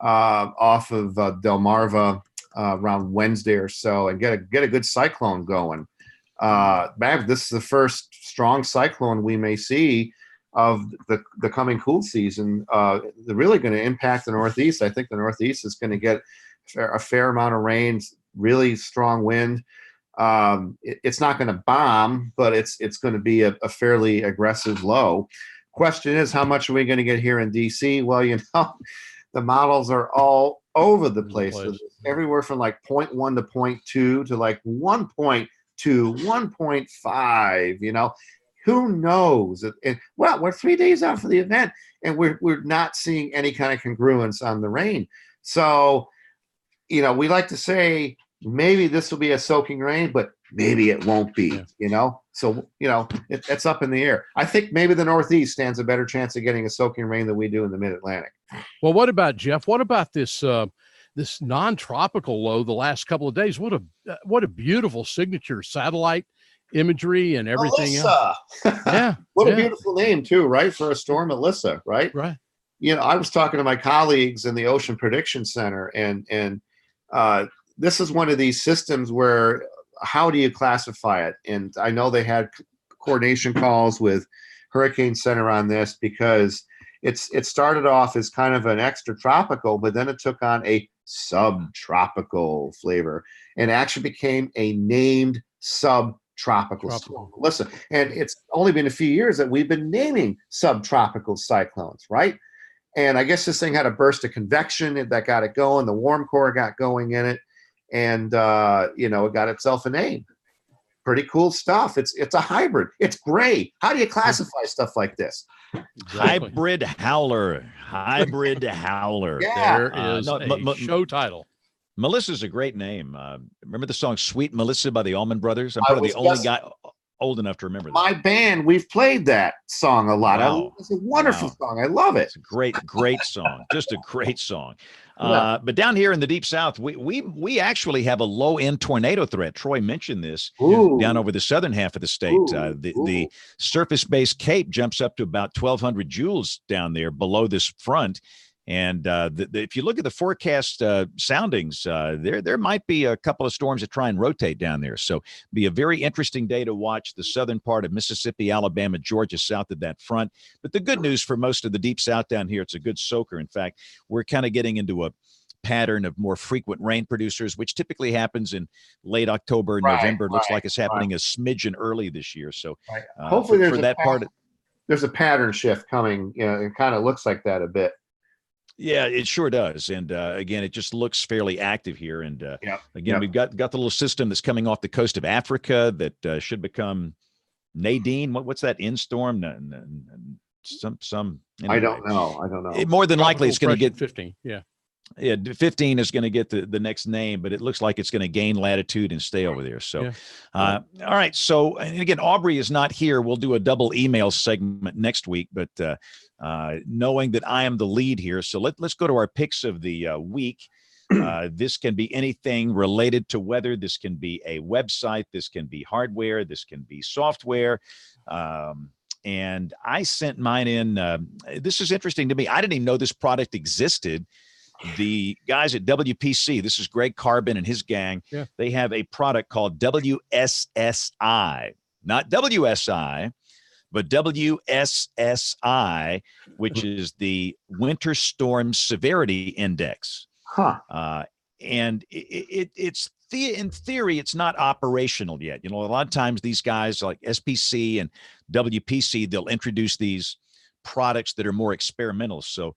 off of Delmarva around Wednesday or so, and get a good cyclone going. This is the first strong cyclone we may see of the coming cool season, they're really going to impact the Northeast. I think the Northeast is going to get a fair amount of rain, really strong wind. It's not going to bomb, but it's going to be a fairly aggressive low. Question is, how much are we going to get here in DC? Well, the models are all over the place. Everywhere from like 0.1 to 0.2 to like 1.2, 1.5, who knows? Well, we're 3 days out for the event and we're not seeing any kind of congruence on the rain. So, we like to say maybe this will be a soaking rain, but maybe it won't be, So, it's up in the air. I think maybe the Northeast stands a better chance of getting a soaking rain than we do in the Mid-Atlantic. Well, what about, Jeff? What about this this non-tropical low the last couple of days? What a beautiful signature satellite imagery and everything Alyssa. else. Yeah. What a beautiful name too, right? For a storm, Alyssa, right? Right. I was talking to my colleagues in the Ocean Prediction Center, and this is one of these systems where how do you classify it? And I know they had coordination calls with Hurricane Center on this because it started off as kind of an extra tropical, but then it took on a subtropical flavor and actually became a named subtropical storm. Listen, and it's only been a few years that we've been naming subtropical cyclones, right? And I guess this thing had a burst of convection that got it going. The warm core got going in it, and it got itself a name. Pretty cool stuff. It's a hybrid. It's gray. How do you classify stuff like this? Exactly. Hybrid howler. Yeah. There is a show title. Melissa's a great name. Remember the song Sweet Melissa by the Allman Brothers? I'm probably the only guy old enough to remember that. My band, we've played that song a lot. Wow. It's a wonderful song. I love it. It's a great song. Just a great song. But down here in the Deep South, we actually have a low-end tornado threat. Troy mentioned this. Down over the southern half of the state. The surface-based Cape jumps up to about 1,200 joules down there below this front. And if you look at the forecast soundings, there might be a couple of storms that try and rotate down there. So be a very interesting day to watch the southern part of Mississippi, Alabama, Georgia, south of that front. But the good news for most of the Deep South down here, it's a good soaker. In fact, we're kind of getting into a pattern of more frequent rain producers, which typically happens in late October, November. It looks like it's happening a smidgen early this year. So hopefully for that part, there's a pattern shift coming. It kind of looks like that a bit. Yeah, it sure does. And again, it just looks fairly active here. And we've got the little system that's coming off the coast of Africa that should become Nadine. What's that in storm? Some. Anyway. I don't know. More than likely, it's going to get 15. Yeah. Yeah, 15 is going to get the next name, but it looks like it's going to gain latitude and stay over there. So, all right. So, and again, Aubrey is not here. We'll do a double email segment next week, but knowing that I am the lead here, so let's go to our picks of the week. This can be anything related to weather. This can be a website. This can be hardware. This can be software. And I sent mine in. This is interesting to me. I didn't even know this product existed. The guys at WPC, this is Greg Carbon and his gang. Yeah. They have a product called WSSI, not WSI, but WSSI, which is the Winter Storm Severity Index. And it's in theory, it's not operational yet. A lot of times these guys like SPC and WPC, they'll introduce these products that are more experimental. So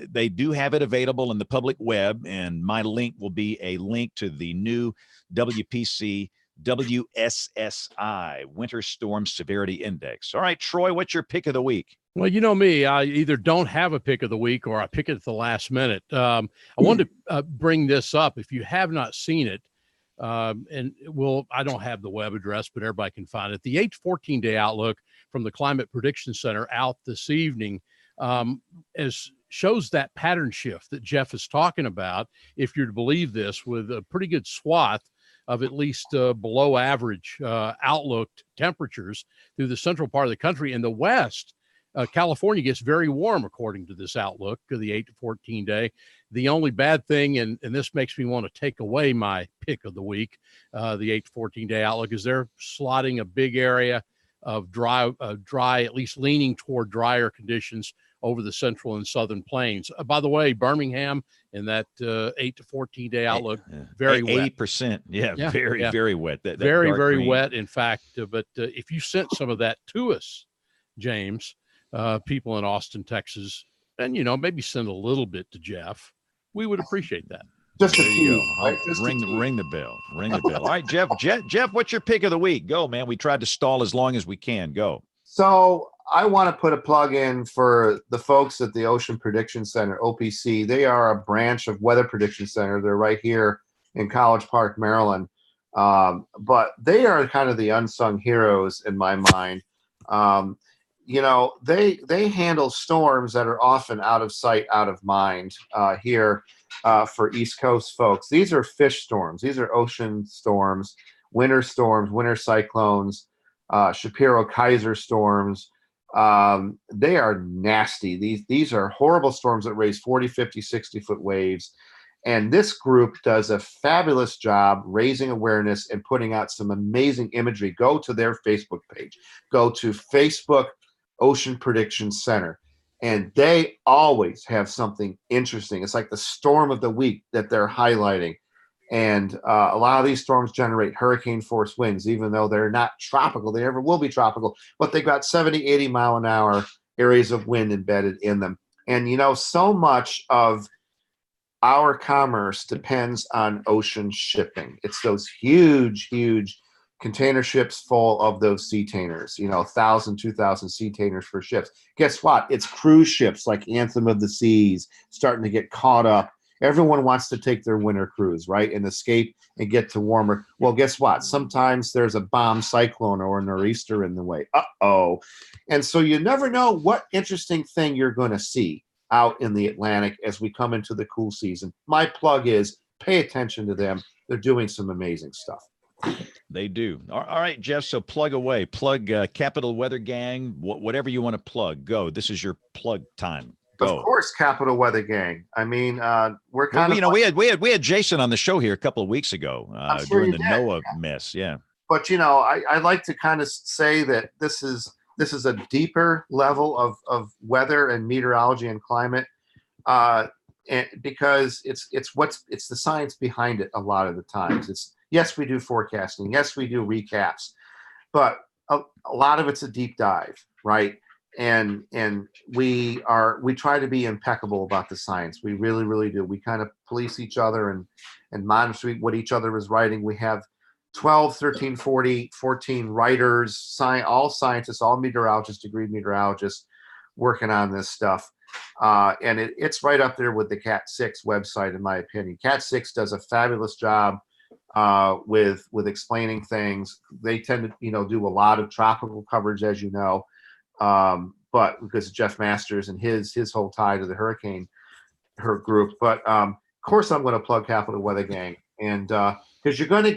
they do have it available in the public web, and my link will be a link to the new WPC WSSI Winter Storm Severity Index. All right, Troy, what's your pick of the week? Well, you know me, I either don't have a pick of the week or I pick it at the last minute. I wanted to bring this up. If you have not seen it, I don't have the web address, but everybody can find it. The 8-14-day outlook from the Climate Prediction Center out this evening shows that pattern shift that Jeff is talking about, if you're to believe this, with a pretty good swath of at least below average outlook temperatures through the central part of the country. In the West, California gets very warm, according to this outlook, the 8-14 day. The only bad thing, and this makes me want to take away my pick of the week, the 8-14 day outlook, is they're slotting a big area dry, at least leaning toward drier conditions over the central and southern plains. By the way, Birmingham in that 8 to 14 day outlook, very wet. 80%. Very wet. That very, dark very green. wet. In fact, but if you sent some of that to us, James, people in Austin, Texas, and, maybe send a little bit to Jeff, we would appreciate that. Just there a you few. go. Right? Just Ring the bell. Ring the bell. All right, Jeff, what's your pick of the week? Go, man. We tried to stall as long as we can. Go. So I want to put a plug in for the folks at the Ocean Prediction Center, OPC. They are a branch of Weather Prediction Center. They're right here in College Park, Maryland. But they are kind of the unsung heroes in my mind. They handle storms that are often out of sight, out of mind here for East Coast folks. These are fish storms. These are ocean storms, winter cyclones, Shapiro-Kaiser storms. They are nasty. These are horrible storms that raise 40, 50, 60-foot waves. And this group does a fabulous job raising awareness and putting out some amazing imagery. Go to their Facebook page. Go to Facebook Ocean Prediction Center. And they always have something interesting. It's like the storm of the week that they're highlighting. And a lot of these storms generate hurricane force winds, even though they're not tropical. They never will be tropical, but they've got 70, 80 mile an hour areas of wind embedded in them. And, so much of our commerce depends on ocean shipping. It's those huge, huge container ships full of those seatainers, 1,000, 2,000 seatainers for ships. Guess what? It's cruise ships like Anthem of the Seas starting to get caught up. Everyone wants to take their winter cruise, right, and escape and get to warmer. Well, guess what? Sometimes there's a bomb cyclone or a nor'easter in the way. Uh-oh. And so you never know what interesting thing you're going to see out in the Atlantic as we come into the cool season. My plug is pay attention to them. They're doing some amazing stuff. They do. All right, Jeff, so plug away. Plug Capital Weather Gang, whatever you want to plug. Go. This is your plug time. Go. Of course, Capital Weather Gang. I mean, we're kind of we had Jason on the show here a couple of weeks ago during the NOAA mess. Yeah. But I like to kind of say that this is a deeper level of weather and meteorology and climate, and because it's the science behind it a lot of the times. It's yes, we do forecasting, yes, we do recaps, but a lot of it's a deep dive, right? And we try to be impeccable about the science. We really, really do. We kind of police each other and monitor what each other is writing. We have 12, 13, 14 writers, all scientists, all meteorologists, degree meteorologists working on this stuff. And it's right up there with the Cat 6 website, in my opinion. Cat 6 does a fabulous job with explaining things. They tend to, do a lot of tropical coverage, as you know. But because of Jeff Masters and his whole tie to the hurricane group. But of course I'm going to plug Capital Weather Gang. And because you're going to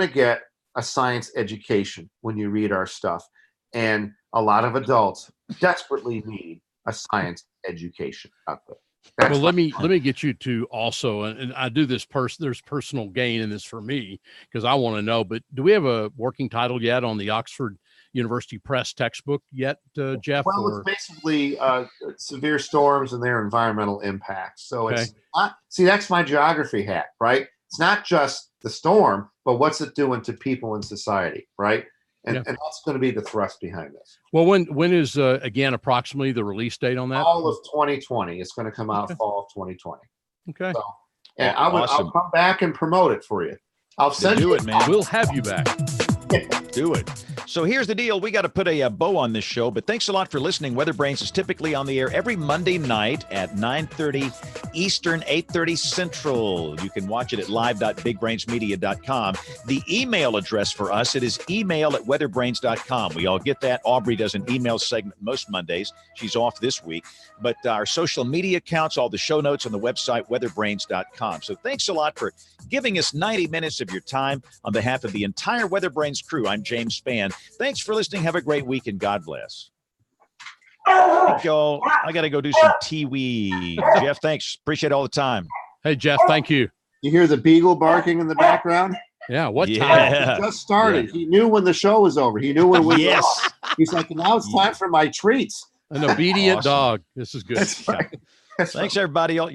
get a science education when you read our stuff. And a lot of adults desperately need a science education out there. Well, let me get you to also, and I do this there's personal gain in this for me because I want to know, but do we have a working title yet on the Oxford University Press textbook yet, Jeff? Well, it's basically severe storms and their environmental impacts. So it's not, that's my geography hat, right? It's not just the storm, but what's it doing to people in society, right? And that's going to be the thrust behind this. Well, when is again approximately the release date on that? Fall of 2020. It's going to come out fall of 2020. Okay. So, and I'll come back and promote it for you. I'll send you it, man. We'll have you back. Do it. So here's the deal. We got to put a bow on this show, but thanks a lot for listening. WeatherBrains is typically on the air every Monday night at 9:30 Eastern, 8:30 Central. You can watch it at live.bigbrainsmedia.com. The email address for us, it is email@weatherbrains.com. We all get that. Aubrey does an email segment most Mondays. She's off this week. But our social media accounts, all the show notes on the website, weatherbrains.com. So thanks a lot for giving us 90 minutes of your time. On behalf of the entire WeatherBrains crew, I'm James Spann. Thanks for listening. Have a great week and God bless. I got to go do some tea-wee. Jeff, thanks. Appreciate all the time. Hey, Jeff, thank you. You hear the beagle barking in the background? Yeah. What time? Yeah. He just started. He knew when the show was over. He knew when we were Yes. off. He's like, now it's time for my treats. An obedient Awesome. dog. This is good. That's right. That's Thanks, everybody. Y'all